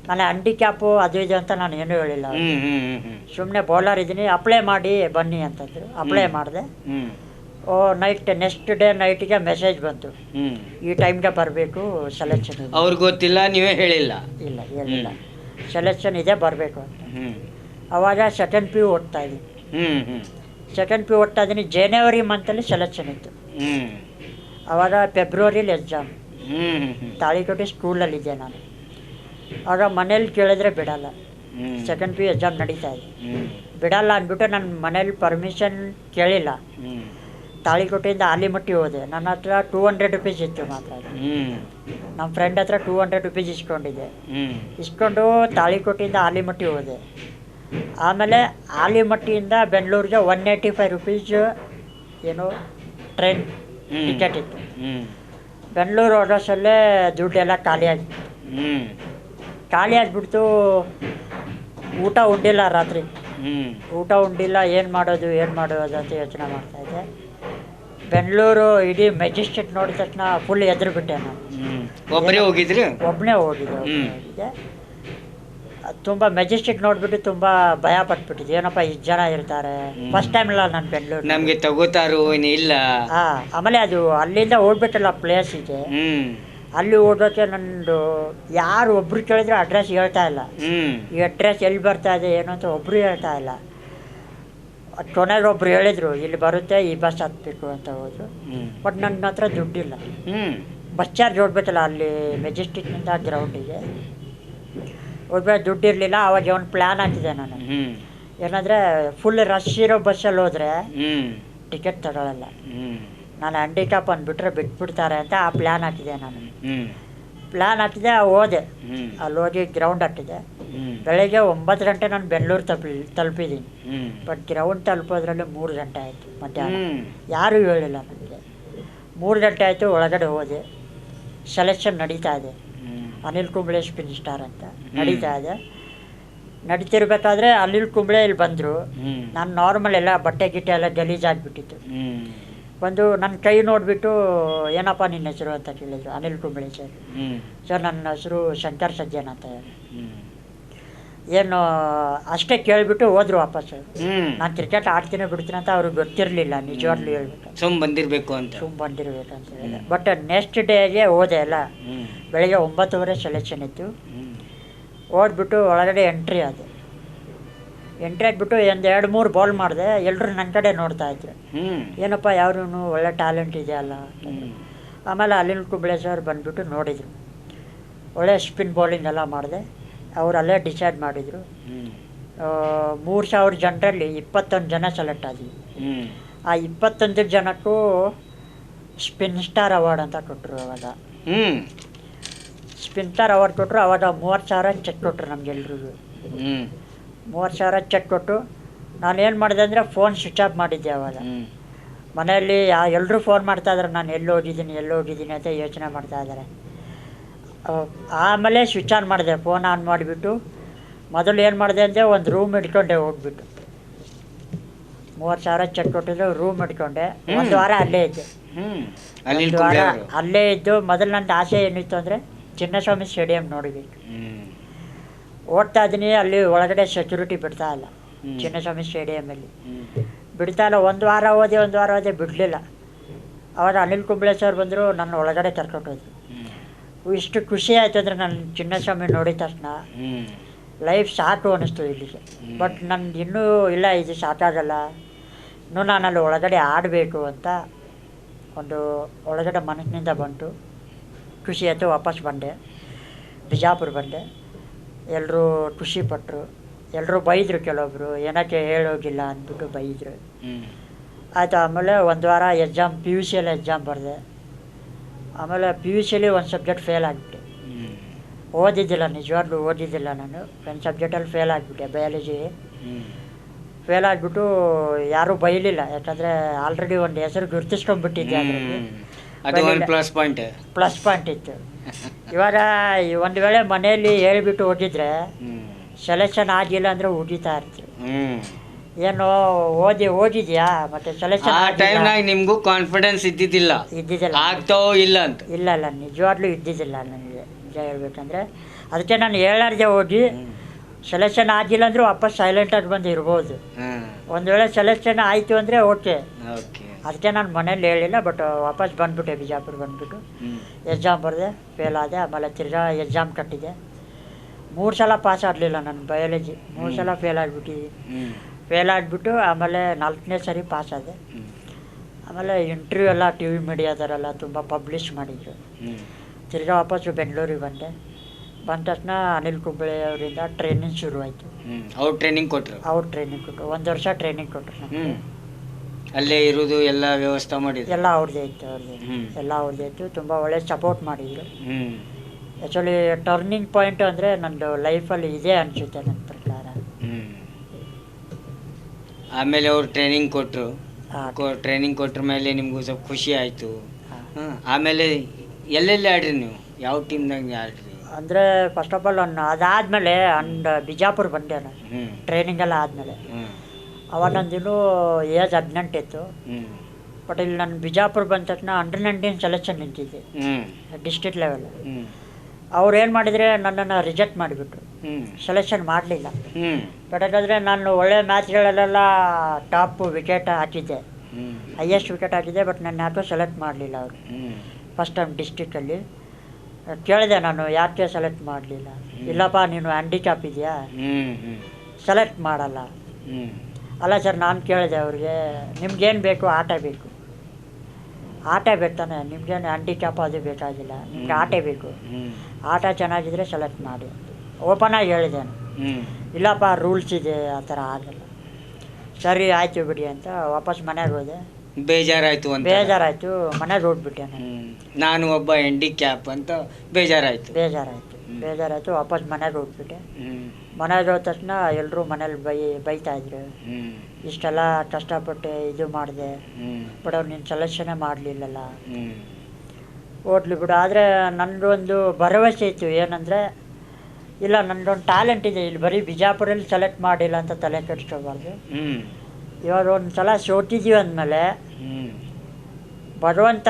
ನಾನು ಹ್ಯಾಂಡಿಕ್ಯಾಪು ಅದು ಇದು ಅಂತ ನಾನು ಏನೂ ಹೇಳಿಲ್ಲ. ಸುಮ್ಮನೆ ಬೌಲರ್ ಇದ್ದೀನಿ, ಅಪ್ಲೈ ಮಾಡಿ ಬನ್ನಿ ಅಂತಂದರು. ಅಪ್ಲೈ ಮಾಡಿದೆ. ನೆಕ್ಸ್ಟ್ ಡೇ ನೈಟಿಗೆ ಮೆಸೇಜ್ ಬಂತು, ಈ ಟೈಮ್ಗೆ ಬರಬೇಕು, ಸೆಲೆಕ್ಷನ್ ಇದೆ. ಅವ್ರಿಗೆ ಗೊತ್ತಿಲ್ಲ, ನೀವೇ ಹೇಳಿಲ್ಲ? ಇಲ್ಲ ಹೇಳಿಲ್ಲ, ಸೆಲೆಕ್ಷನ್ ಇದೆ ಬರಬೇಕು ಅಂತ. ಅವಾಗ ಸೆಕೆಂಡ್ ಪಿ ಯು ಓದ್ತಾ ಇದ್ದೀನಿ. ಸೆಕೆಂಡ್ ಪಿ ಯು ಓದ್ತಾ ಇದ್ದೀನಿ. ಜನವರಿ ಮಂತಲ್ಲಿ ಸೆಲೆಕ್ಷನ್ ಇತ್ತು. ಆವಾಗ ಫೆಬ್ರವರಿಲಿ ಎಕ್ಸಾಮ್. ತಾಳಿಕೋಟೆ ಸ್ಕೂಲಲ್ಲಿದ್ದೆ ನಾನು. ಆಗ ಮನೇಲಿ ಕೇಳಿದ್ರೆ ಬಿಡಲ್ಲ, ಸೆಕೆಂಡ್ ಪಿ ಯು ಎಕ್ಸಾಮ್ ನಡೀತಾ ಇದೆ, ಬಿಡಲ್ಲ ಅಂದ್ಬಿಟ್ಟು ನನ್ನ ಮನೇಲಿ ಪರ್ಮಿಷನ್ ಕೇಳಿಲ್ಲ. ತಾಳಿಕೋಟೆಯಿಂದ ಆಲಿಮಟ್ಟಿ ಹೋದೆ. ನನ್ನ ಹತ್ರ 200 ರುಪೀಸ್ ಇತ್ತು ಮಾತ್ರ. ನಮ್ಮ ಫ್ರೆಂಡ್ ಹತ್ರ 200 ರುಪೀಸ್ ಇಸ್ಕೊಂಡಿದ್ದೆ. ಇಸ್ಕೊಂಡು ತಾಳಿಕೋಟೆಯಿಂದ ಆಲಿಮಟ್ಟಿ ಹೋದೆ. ಆಮೇಲೆ ಆಲಿಮಟ್ಟಿಯಿಂದ ಬೆಂಗಳೂರಿಗೆ 185 ರುಪೀಸ್ ಏನು ಟ್ರೈನ್ ಟಿಕೆಟ್ ಇತ್ತು. ಬೆಂಗಳೂರು ಹೋಗೋಸಲ್ಲೇ ದುಡ್ಡೆಲ್ಲ ಖಾಲಿ ಆಗಿಬಿಡ್ತು. ಊಟ ಉಂಡಿಲ್ಲ ರಾತ್ರಿ, ಊಟ ಉಂಡಿಲ್ಲ. ಏನು ಮಾಡೋದು ಅಂತ ಯೋಚನೆ ಮಾಡ್ತಾಯಿದ್ದೆ. ಬೆಂಗಳೂರು ಇಡೀ ಮೆಜೆಸ್ಟಿಕ್ ನೋಡಿದ ತಕ್ಷಣ ಫುಲ್ ಎದುರುಬಿಟ್ಟೆ ನಾನು. ಒಬ್ಬನೇ ಹೋಗಿದ್ದೆ. ತುಂಬ ಮೆಜೆಸ್ಟಿಕ್ ನೋಡಿಬಿಟ್ಟು ತುಂಬ ಭಯ ಪಟ್ಬಿಟ್ಟಿದ್ದೆ. ಏನಪ್ಪ ಇಷ್ಟು ಜನ ಇರ್ತಾರೆ, ಫಸ್ಟ್ ಟೈಮ್ ಇಲ್ಲ ನಾನು ಬೆಂಗಳೂರು, ನಮಗೆ ತಗೋತಾರೋ ಇಲ್ಲ. ಆಮೇಲೆ ಅದು ಅಲ್ಲಿಂದ ಹೋಗ್ಬಿಟ್ಟಲ್ಲ ಪ್ಲೇಸಿಗೆ. ಅಲ್ಲಿ ಹೋಗೋಕ್ಕೆ ನಂದು ಯಾರು ಒಬ್ರು ಕೇಳಿದ್ರೆ ಅಡ್ರೆಸ್ ಹೇಳ್ತಾ ಇಲ್ಲ. ಈ ಅಡ್ರೆಸ್ ಎಲ್ಲಿ ಬರ್ತಾ ಇದೆ ಏನು ಅಂತ ಒಬ್ರು ಹೇಳ್ತಾ ಇಲ್ಲ. ಕೊನೆಗೆ ಒಬ್ರು ಹೇಳಿದ್ರು, ಇಲ್ಲಿ ಬರುತ್ತೆ, ಈ ಬಸ್ ಹತ್ಬೇಕು ಅಂತ ಹೋದ್ರು. ಬಟ್ ನನ್ನ ಹತ್ರ ದುಡ್ಡಿಲ್ಲ. ಬಸ್ ಚಾರ್ಜ್ ಹೋಗ್ಬೇಕಲ್ಲ ಅಲ್ಲಿ ಮೆಜೆಸ್ಟಿಕ್ನಿಂದ ಗ್ರೌಂಡಿಗೆ ಹೋಗ್ಬೇಕು, ದುಡ್ಡಿರಲಿಲ್ಲ. ಅವಾಗ ಒಂದು ಪ್ಲ್ಯಾನ್ ಹಾಕಿದೆ ನಾನು, ಏನಂದರೆ ಫುಲ್ ರಶ್ ಇರೋ ಬಸ್ಸಲ್ಲಿ ಹೋದರೆ ಟಿಕೆಟ್ ತಗೊಳ್ಳಲ್ಲ, ನಾನು ಹ್ಯಾಂಡಿಕ್ಯಾಪ್ ಅಂದ್ಬಿಟ್ರೆ ಬಿಟ್ಬಿಡ್ತಾರೆ ಅಂತ ಆ ಪ್ಲ್ಯಾನ್ ಹಾಕಿದೆ ನಾನು. ಹೋದೆ. ಅಲ್ಲಿ ಹೋಗಿ ಗ್ರೌಂಡ್ ಹತ್ತಿದೆ. ಬೆಳಗ್ಗೆ 9 ಗಂಟೆ ನಾನು ಬೆಂಗಳೂರು ತಲುಪಿದ್ದೀನಿ. ಬಟ್ ಗ್ರೌಂಡ್ ತಲುಪೋದ್ರಲ್ಲಿ 3 ಗಂಟೆ ಆಯಿತು ಮಧ್ಯಾಹ್ನ. ಯಾರೂ ಹೇಳಿಲ್ಲ ನನಗೆ. 3 ಗಂಟೆ ಆಯಿತು. ಒಳಗಡೆ ಹೋದೆ. ಸೆಲೆಕ್ಷನ್ ನಡೀತಾ ಇದೆ. ಅನಿಲ್ ಕುಂಬ್ಳೆ ಸ್ಪಿನ್ ಸ್ಟಾರ್ ಅಂತ ನಡೀತಾ ಇದೆ. ನಡೀತಿರ್ಬೇಕಾದ್ರೆ ಅನಿಲ್ ಕುಂಬ್ಳೆ ಇಲ್ಲಿ ಬಂದರು. ನಾನು ನಾರ್ಮಲ್ ಎಲ್ಲ ಬಟ್ಟೆ ಗಿಟ್ಟೆ ಎಲ್ಲ ಗಲೀಜಾಗಿಬಿಟ್ಟಿತ್ತು. ಬಂದು ನನ್ನ ಕೈ ನೋಡಿಬಿಟ್ಟು, ಏನಪ್ಪ ನಿನ್ನ ಹೆಸರು ಅಂತ ಕೇಳಿದ್ರು. ಅನಿಲ್ ಕುಂಬ್ಳೆ ಸರ್ ನನ್ನ ಹೆಸರು ಶಂಕರ್ ಸಜ್ಜನ್ ಅಂತ ಹೇಳಿ. ಏನು ಅಷ್ಟೇ ಕೇಳಿಬಿಟ್ಟು ಹೋದ್ರು ವಾಪಸ್ಸು. ನಾನು ಕ್ರಿಕೆಟ್ ಆಡ್ತೀನಿ ಬಿಡ್ತೀನಿ ಅಂತ ಅವ್ರಿಗೆ ಗೊತ್ತಿರಲಿಲ್ಲ, ನಿಜವಾಗ್ಲೂ ಹೇಳ್ಬೇಕು. ಬಂದಿರಬೇಕಂತ ಹೇಳಿ. ಬಟ್ ನೆಕ್ಸ್ಟ್ ಡೇಗೆ ಹೋದೆ ಎಲ್ಲ. ಬೆಳಗ್ಗೆ 9:30 ಸೆಲೆಕ್ಷನ್ ಇತ್ತು. ಓದ್ಬಿಟ್ಟು ಒಳಗಡೆ ಎಂಟ್ರಿ ಆಗಿಬಿಟ್ಟು 2-3 ಬಾಲ್ ಮಾಡಿದೆ. ಎಲ್ಲರೂ ನನ್ನ ಕಡೆ ನೋಡ್ತಾ ಇದ್ರು, ಏನಪ್ಪ ಯಾರು ಒಳ್ಳೆ ಟ್ಯಾಲೆಂಟ್ ಇದೆಯಲ್ಲ. ಆಮೇಲೆ ಅನಿಲ್ ಕುಂಬ್ಳೆ ಸರ್ ಬಂದುಬಿಟ್ಟು ನೋಡಿದರು. ಒಳ್ಳೆ ಸ್ಪಿನ್ ಬೌಲಿಂಗ್ ಎಲ್ಲ ಮಾಡಿದೆ. ಅವರು ಅಲ್ಲೇ ಡಿಸೈಡ್ ಮಾಡಿದರು. 3000 ಜನರಲ್ಲಿ 21 ಜನ ಸೆಲೆಕ್ಟ್ ಆದ್ವಿ. ಆ 21 ಜನಕ್ಕೂ ಸ್ಪಿನ್ ಸ್ಟಾರ್ ಅವಾರ್ಡ್ ಅಂತ ಕೊಟ್ಟರು. ಅವಾಗ ಸ್ಪಿನ್ ಸ್ಟಾರ್ ಅವಾರ್ಡ್ ಕೊಟ್ಟರು. ಅವಾಗ 30,000 ಚೆಕ್ ಕೊಟ್ಟರು ನಮಗೆಲ್ರಿಗೂ. 30,000 ಚೆಕ್ ಕೊಟ್ಟು ನಾನೇನು ಮಾಡಿದೆ ಅಂದರೆ ಫೋನ್ ಸ್ವಿಚ್ ಆಫ್ ಮಾಡಿದ್ದೆ. ಅವಾಗ ಮನೆಯಲ್ಲಿ ಎಲ್ಲರೂ ಫೋನ್ ಮಾಡ್ತಾಯಿದ್ದಾರೆ, ನಾನು ಎಲ್ಲಿ ಹೋಗಿದ್ದೀನಿ ಅಂತ ಯೋಚನೆ ಮಾಡ್ತಾಯಿದ್ದಾರೆ. ಆಮೇಲೆ ಸ್ವಿಚ್ ಆನ್ ಮಾಡಿದೆ. ಫೋನ್ ಆನ್ ಮಾಡಿಬಿಟ್ಟು ಮೊದಲು ಏನು ಮಾಡಿದೆ ಅಂದರೆ ಒಂದು ರೂಮ್ ಇಟ್ಕೊಂಡೆ. ಹೋಗ್ಬಿಟ್ಟು 30,000 ಚೆಕ್ ಕೊಟ್ಟಿದ್ದು ರೂಮ್ ಇಟ್ಕೊಂಡೆ. 1 ವಾರ ಅಲ್ಲೇ ಇದ್ದೆ. 1 ವಾರ ಅಲ್ಲೇ ಇದ್ದು. ಮೊದಲು ನನ್ನ ಆಸೆ ಏನಿತ್ತು ಅಂದರೆ ಚಿನ್ನಸ್ವಾಮಿ ಸ್ಟೇಡಿಯಂ ನೋಡಬೇಕು. ಓಡ್ತಾ ಇದ್ದೀನಿ. ಅಲ್ಲಿ ಒಳಗಡೆ ಸೆಕ್ಯೂರಿಟಿ ಬಿಡ್ತಾ ಇಲ್ಲ. ಚಿನ್ನಸ್ವಾಮಿ ಸ್ಟೇಡಿಯಮಲ್ಲಿ ಬಿಡ್ತಾ ಇಲ್ಲ. 1 ವಾರ ಹೋದೆ ಬಿಡಲಿಲ್ಲ. ಆವಾಗ ಅನಿಲ್ ಕುಂಬ್ಳೆ ಸರ್ ಬಂದರು, ನನ್ನ ಒಳಗಡೆ ಕರ್ಕೊಂಡೋದ್ರು. ಇಷ್ಟು ಖುಷಿ ಆಯಿತು ಅಂದರೆ ನಾನು ಚಿನ್ನಸ್ವಾಮಿ ನೋಡಿದ ತಕ್ಷಣ ಲೈಫ್ ಸಾಕು ಅನ್ನಿಸ್ತು ಇಲ್ಲಿಗೆ. ಬಟ್ ನನಗೆ ಇನ್ನೂ ಇಲ್ಲ, ಇದು ಸಾಕಾಗಲ್ಲ, ಇನ್ನೂ ನಾನಲ್ಲಿ ಒಳಗಡೆ ಆಡಬೇಕು ಅಂತ ಒಂದು ಒಳಗಡೆ ಮನಸ್ಸಿನಿಂದ ಬಂತು. ಖುಷಿ ಆಯಿತು. ವಾಪಸ್ ಬಂದೆ, ಬಿಜಾಪುರ ಬಂದೆ. ಎಲ್ಲರೂ ಖುಷಿಪಟ್ಟರು. ಎಲ್ಲರೂ ಬೈದರು. ಕೆಲವೊಬ್ಬರು ಏನಕ್ಕೆ ಹೇಳೋಗಿಲ್ಲ ಅಂದ್ಬಿಟ್ಟು ಬೈದರು. ಆಯಿತು. ಆಮೇಲೆ 1 ವಾರ ಎಕ್ಸಾಮ್, PUC ಎಕ್ಸಾಮ್ ಬರೆದೆ. ಆಮೇಲೆ PUCಲಿ ಒಂದು ಸಬ್ಜೆಕ್ಟ್ ಫೇಲ್ ಆಗಿಬಿಟ್ಟೆ. ನಿಜವಾಗ್ಲೂ ಓದಿದ್ದಿಲ್ಲ ನಾನು. ಒಂದು ಸಬ್ಜೆಕ್ಟಲ್ಲಿ ಫೇಲ್ ಆಗಿಬಿಟ್ಟೆ, ಬಯಾಲಜಿ. ಫೇಲ್ ಆಗಿಬಿಟ್ಟು ಯಾರೂ ಬೈಲಿಲ್ಲ, ಯಾಕಂದರೆ ಆಲ್ರೆಡಿ ಒಂದು ಹೆಸರು ಗುರುತಿಸ್ಕೊಂಡ್ಬಿಟ್ಟಿದ್ದೆ. ಅದರಲ್ಲಿ ಪ್ಲಸ್ ಪಾಯಿಂಟ್ ಇತ್ತು. ಇವಾಗ ಒಂದು ವೇಳೆ ಮನೆಯಲ್ಲಿ ಹೇಳ್ಬಿಟ್ಟು ಹೋಗಿದ್ರೆ ಸೆಲೆಕ್ಷನ್ ಆಗಿಲ್ಲ ಅಂದರೆ ಉಗಿತಾ ಇರ್ತೀವಿ. ಏನು ಓದಿದ್ಯಾ ಮತ್ತೆ ಆ ಸೆಲೆಕ್ಷನ್ ಟೈಮ್ನಾಗ ನಿಮಗೂ ಕಾನ್ಫಿಡೆನ್ಸ್ ಇದ್ದಿದ್ದಿಲ್ಲ ಇದ್ದಿದ್ದಿಲ್ಲ ಆಗ್ತಾವೋ ಇಲ್ಲ ಅಂತ. ಇಲ್ಲ ನಿಜವಾಗ್ಲೂ ಇದ್ದಿದ್ದಿಲ್ಲ ನನಗೆ ನಿಜ ಹೇಳ್ಬೇಕಂದ್ರೆ. ಅದಕ್ಕೆ ನಾನು ಹೇಳಾರ್ದೆ ಹೋಗಿ ಸೆಲೆಕ್ಷನ್ ಆಗಿಲ್ಲ ಅಂದರೂ ವಾಪಸ್ ಸೈಲೆಂಟಾಗಿ ಬಂದು ಇರ್ಬೋದು. ಒಂದು ವೇಳೆ ಸೆಲೆಕ್ಷನ್ ಆಯಿತು ಅಂದರೆ ಓಕೆ. ಅದಕ್ಕೆ ನಾನು ಮನೇಲಿ ಹೇಳಿಲ್ಲ, ಬಟ್ ವಾಪಸ್ ಬಂದುಬಿಟ್ಟೆ, ಬಿಜಾಪುರ ಬಂದುಬಿಟ್ಟು ಎಕ್ಸಾಮ್ ಬರೆದೆ, ಫೇಲ್ ಆದೆ. ಆಮೇಲೆ ತಿರ್ಗಾ ಎಕ್ಸಾಮ್ ಕಟ್ಟಿದೆ. 3 ಸಲ ಪಾಸ್ ಆಗಲಿಲ್ಲ ನಾನು ಬಯಾಲಜಿ, 3 ಸಲ ಫೇಲ್ ಆಗಿಬಿಟ್ಟು ಆಮೇಲೆ 4ನೇ ಸರಿ ಪಾಸ್ ಆದೆ. ಆಮೇಲೆ ಇಂಟರ್ವ್ಯೂ ಎಲ್ಲ ಟಿ ವಿ ಮೀಡಿಯಾದವರೆಲ್ಲ ತುಂಬ ಪಬ್ಲಿಷ್ ಮಾಡಿದ್ರು. ತಿರ್ಗಾ ವಾಪಸ್ಸು ಬೆಂಗಳೂರಿಗೆ ಬಂದ ತಕ್ಷಣ ಅನಿಲ್ ಕುಂಬಳೆ ಅವರಿಂದ ಟ್ರೈನಿಂಗ್ ಶುರುವಾಯಿತು. ಅವ್ರು ಟ್ರೈನಿಂಗ್ ಕೊಟ್ಟರು? 1 ವರ್ಷ ಟ್ರೈನಿಂಗ್ ಕೊಟ್ಟರು ನಮಗೆ. ಅಲ್ಲೇ ಇರೋದು ಎಲ್ಲ ವ್ಯವಸ್ಥೆ ಮಾಡಿದ್ರು? ಎಲ್ಲ ಅವ್ರದ್ದೇ ಇತ್ತು. ತುಂಬ ಒಳ್ಳೆ ಸಪೋರ್ಟ್ ಮಾಡಿದ್ರು. ಆ್ಯಕ್ಚುಲಿ ಟರ್ನಿಂಗ್ ಪಾಯಿಂಟ್ ಅಂದರೆ ನಂದು ಲೈಫಲ್ಲಿ ಇದೆ ಅನಿಸುತ್ತೆ ನನ್ನ ಪ್ರಕಾರ. ಆಮೇಲೆ ಅವ್ರು ಟ್ರೈನಿಂಗ್ ಕೊಟ್ಟರು. ಟ್ರೈನಿಂಗ್ ಕೊಟ್ಟ ಮೇಲೆ ನಿಮಗೂ ಸ್ವಲ್ಪ ಖುಷಿ ಆಯಿತು. ಆಮೇಲೆ ಎಲ್ಲೆಲ್ಲಿ ಆಡ್ರಿ ನೀವು? ಯಾವ ಟೀಮ್ದಾಗ ಆಡ್ರಿ? ಅಂದರೆ ಫಸ್ಟ್ ಆಫ್ ಆಲ್ ಅದಾದಮೇಲೆ ಬಿಜಾಪುರ ಬಂದೆ ನಾನು ಟ್ರೈನಿಂಗ್ ಎಲ್ಲ ಆದಮೇಲೆ. ಅವಾಗ ನಂದಿನ್ನೂ ಏಜ್ 18 ಇತ್ತು. ಬಟ್ ಇಲ್ಲಿ ನಾನು ಬಿಜಾಪುರ ಬಂದ ತಕ್ಷಣ ಅಂಡರ್-19 ಸೆಲೆಕ್ಷನ್ ನಿಂತಿದ್ದೆ ಡಿಸ್ಟ್ರಿಕ್ಟ್ ಲೆವೆಲ್. ಅವ್ರು ಏನು ಮಾಡಿದರೆ ನನ್ನನ್ನು ರಿಜೆಕ್ಟ್ ಮಾಡಿಬಿಟ್ರು, ಸೆಲೆಕ್ಷನ್ ಮಾಡಲಿಲ್ಲ. ಬಟ್ ಯಾಕಂದರೆ ನಾನು ಒಳ್ಳೆ ಮ್ಯಾಚ್ಗಳಲ್ಲೆಲ್ಲ ಟಾಪ್ ವಿಕೆಟ್ ಹಾಕಿದ್ದೆ, ಹೈಯೆಸ್ಟ್ ವಿಕೆಟ್ ಹಾಕಿದ್ದೆ. ಬಟ್ ನನ್ನ ಯಾಕೋ ಸೆಲೆಕ್ಟ್ ಮಾಡಲಿಲ್ಲ ಅವರು. ಫಸ್ಟ್ ಟೈಮ್ ಡಿಸ್ಟ್ರಿಕ್ಟಲ್ಲಿ ಕೇಳಿದೆ ನಾನು, ಯಾಕೆ ಸೆಲೆಕ್ಟ್ ಮಾಡಲಿಲ್ಲ? ಇಲ್ಲಪ್ಪ ನೀನು ಹ್ಯಾಂಡಿಕ್ಯಾಪ್ ಇದೆಯಾ, ಸೆಲೆಕ್ಟ್ ಮಾಡಲ್ಲ. ಅಲ್ಲ ಸರ್, ನಾನು ಕೇಳಿದೆ ಅವ್ರಿಗೆ, ನಿಮ್ಗೇನು ಬೇಕು? ಆಟ ಬೇಕು ತಾನೆ, ನಿಮ್ಗೇನು ಹ್ಯಾಂಡಿಕ್ಯಾಪ್ ಅದು ಬೇಕಾಗಿಲ್ಲ, ನಿಮ್ಗೆ ಆಟ ಬೇಕು. ಆಟ ಚೆನ್ನಾಗಿದ್ರೆ ಸೆಲೆಕ್ಟ್ ಮಾಡಿ ಓಪನ್ ಆಗಿ ಹೇಳಿದೆ ನಾನು. ಇಲ್ಲಪ್ಪ ರೂಲ್ಸ್ ಇದೆ, ಆ ಥರ ಆಗಲ್ಲ. ಸರಿ ಆಯಿತು ಬಿಡಿ ಅಂತ ವಾಪಸ್ ಮನೆಗೆ ಹೋದೆ. ಬೇಜಾರಾಯಿತು ಮನೆಗೆ ಹೋಗ್ಬಿಟ್ಟೆ ನಾನು ಒಬ್ಬ ಹ್ಯಾಂಡಿಕ್ಯಾಪ್ ಅಂತ ಬೇಜಾರಾಯಿತು. ವಾಪಸ್ ಮನೆಗೆ ಹೋಗ್ಬಿಟ್ಟೆ. ಮನೆಗೆ ಹೋದ ತಕ್ಷಣ ಎಲ್ಲರೂ ಮನೇಲಿ ಬೈತಾಯಿದ್ರು, ಇಷ್ಟೆಲ್ಲ ಕಷ್ಟಪಟ್ಟೆ ಇದು ಮಾಡಿದೆ, ಬಟ್ ಅವ್ರು ನೀನು ಸೆಲೆಕ್ಷನೇ ಮಾಡಲಿಲ್ಲಲ್ಲ. ಓಡ್ಲಿ ಬಿಡು. ಆದರೆ ನನ್ನದೊಂದು ಭರವಸೆ ಇತ್ತು, ಏನಂದರೆ ಇಲ್ಲ ನನ್ನದೊಂದು ಟ್ಯಾಲೆಂಟ್ ಇದೆ, ಇಲ್ಲಿ ಬರೀ ಬಿಜಾಪುರಲ್ಲಿ ಸೆಲೆಕ್ಟ್ ಮಾಡಿಲ್ಲ ಅಂತ ತಲೆ ಕೆಡಿಸ್ಕೋಬಾರ್ದು. ಇವಾಗ ಒಂದು ಸಲ ಸೋತಿದ್ದೀವಿ ಅಂದಮೇಲೆ ಭಗವಂತ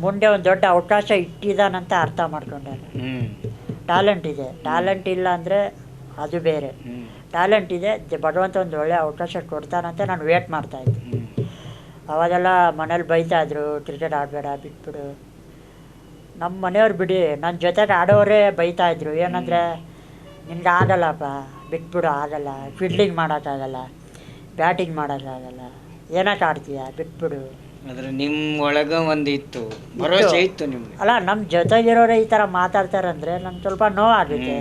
ಮುಂದೆ ಒಂದು ದೊಡ್ಡ ಅವಕಾಶ ಇಟ್ಟಿದ್ದಾನಂತ ಅರ್ಥ ಮಾಡ್ಕೊಂಡೆ. ಟ್ಯಾಲೆಂಟ್ ಇಲ್ಲ ಅಂದರೆ ಅದು ಬೇರೆ. ಟ್ಯಾಲೆಂಟ್ ಇದೆ, ಭಗವಂತ ಒಂದು ಒಳ್ಳೆ ಅವಕಾಶ ಕೊಡ್ತಾನಂತ ನಾನು ವೇಟ್ ಮಾಡ್ತಾಯಿದ್ದೆ. ಅವಾಗೆಲ್ಲ ಮನೇಲಿ ಬೈತಾಯಿದ್ರು, ಕ್ರಿಕೆಟ್ ಆಡಬೇಡ, ಬಿಟ್ಬಿಡು. ನಮ್ಮ ಮನೆಯವ್ರು ಬಿಡಿ, ನನ್ನ ಜೊತೆಗೆ ಆಡೋರೇ ಬೈತಾಯಿದ್ರು, ಏನಂದರೆ ನಿನ್ಗೆ ಆಗಲ್ಲಪ್ಪ, ಬಿಟ್ಬಿಡು, ಆಗಲ್ಲ, ಫೀಲ್ಡಿಂಗ್ ಮಾಡೋಕ್ಕಾಗಲ್ಲ, ಬ್ಯಾಟಿಂಗ್ ಮಾಡೋಕ್ಕಾಗಲ್ಲ, ಏನಕ್ಕೆ ಆಡ್ತೀಯ, ಬಿಟ್ಬಿಡು. ಆದರೆ ನಿಮ್ಮ ಒಳಗೆ ಒಂದು ಇತ್ತು, ಭರವಸೆ ಇತ್ತು ನಿಮ್ಗೆ. ಅಲ್ಲ, ನಮ್ಮ ಜೊತೆಗಿರೋರೇ ಈ ಥರ ಮಾತಾಡ್ತಾರಂದರೆ ನಂಗೆ ಸ್ವಲ್ಪ ನೋವಾಗುತ್ತೆ.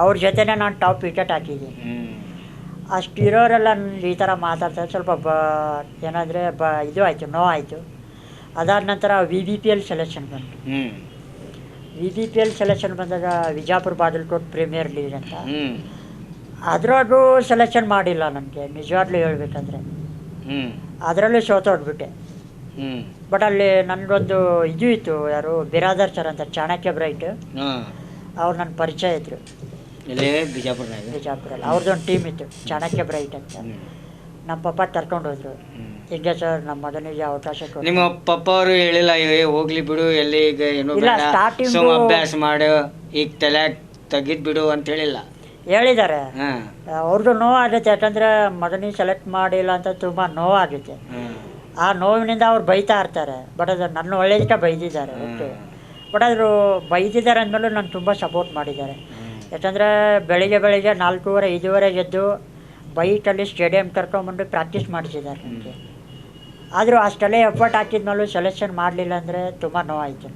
ಅವ್ರ ಜೊತೆನೇ ನಾನು ಟಾಪ್ ವಿಕೆಟ್ ಹಾಕಿದ್ದೀನಿ. ಅಷ್ಟಿರೋರೆಲ್ಲ ಈ ಥರ ಮಾತಾಡ್ತಾರೆ, ಸ್ವಲ್ಪ ಏನಾದರೆ ಇದು ಆಯಿತು, ನೋವಾಯಿತು. ಅದಾದ ನಂತರ VBPL ಸೆಲೆಕ್ಷನ್ ಬಂತು. VBPL ಸೆಲೆಕ್ಷನ್ ಬಂದಾಗ ವಿಜಾಪುರ ಬಾಗಲಕೋಟೆ ಪ್ರೀಮಿಯರ್ ಲೀಗ್ ಅಂತ, ಅದರಲ್ಲೂ ಸೆಲೆಕ್ಷನ್ ಮಾಡಿಲ್ಲ ನನಗೆ, ನಿಜವಾಗ್ಲೂ ಹೇಳ್ಬೇಕಂದ್ರೆ. ಅದರಲ್ಲೂ ಸೋತೋಗ್ಬಿಟ್ಟೆ. ಬಟ್ ಅಲ್ಲಿ ನನಗೊಂದು ಇದು ಇತ್ತು, ಯಾರು ಬಿರಾದರ್ ಸರ್ ಅಂತ, ಚಾಣಕ್ಯ ಬ್ರೈಟ್, ಅವ್ರು ನನ್ನ ಪರಿಚಯ ಇದ್ರು ಬಿಜಾಪುರಲ್ಲಿ. ಅವ್ರದ್ದೊಂದು ಟೀಮ್ ಇತ್ತು, ಚಾಣಕ್ಯ ಬ್ರೈಟ್ ಅಂತ. ನಮ್ಮ ಪಪ್ಪ ಕರ್ಕೊಂಡು ಹೋದ್ರು, ಹಿಂಗೆ ಸರ್ ನಮ್ಮ ಮಗನಿಗೆ ಅವಕಾಶ ಕೊಡಿ. ನಿಮ್ಮ ಪಪ್ಪ ಅವರು ಹೇಳಿಲ್ಲ ಹೋಗ್ಲಿ ಬಿಡು, ಎಲ್ಲಿಗೆ ಏನೋ ಅಭ್ಯಾಸ ಮಾಡು, ಈಗ ತಲೆ ತೆಗಿದ್ಬಿಡು ಅಂತ ಹೇಳಿಲ್ಲ? ಹೇಳಿದ್ದಾರೆ. ಅವ್ರದ್ದು ನೋವಾಗುತ್ತೆ, ಯಾಕಂದರೆ ಮಗನಿಗೆ ಸೆಲೆಕ್ಟ್ ಮಾಡಿಲ್ಲ ಅಂತ ತುಂಬ ನೋವಾಗುತ್ತೆ. ಆ ನೋವಿನಿಂದ ಅವ್ರು ಬೈತಾ ಇರ್ತಾರೆ. ಬಟ್ ಅದು ನನ್ನ ಒಳ್ಳೇದಕ್ಕೆ ಬೈದಿದ್ದಾರೆ, ಓಕೆ. ಬಟ್ ಆದರೂ ಬೈದಿದ್ದಾರೆ ಅಂದಮೇಲೂ ನಾನು ತುಂಬ ಸಪೋರ್ಟ್ ಮಾಡಿದ್ದಾರೆ. ಯಾಕಂದರೆ ಬೆಳಿಗ್ಗೆ 4:30, 5:30 ಎದ್ದು ಬೈಕಲ್ಲಿ ಸ್ಟೇಡಿಯಂ ಕರ್ಕೊಂಡ್ಬಂದು ಪ್ರಾಕ್ಟೀಸ್ ಮಾಡಿಸಿದ್ದಾರೆ ನನಗೆ. ಆದರೂ ಅಷ್ಟೆಲ್ಲ ಎಫರ್ಟ್ ಹಾಕಿದ್ಮೇಲೂ ಸೆಲೆಕ್ಷನ್ ಮಾಡಲಿಲ್ಲ ಅಂದರೆ ತುಂಬ ನೋವಾಯಿತು.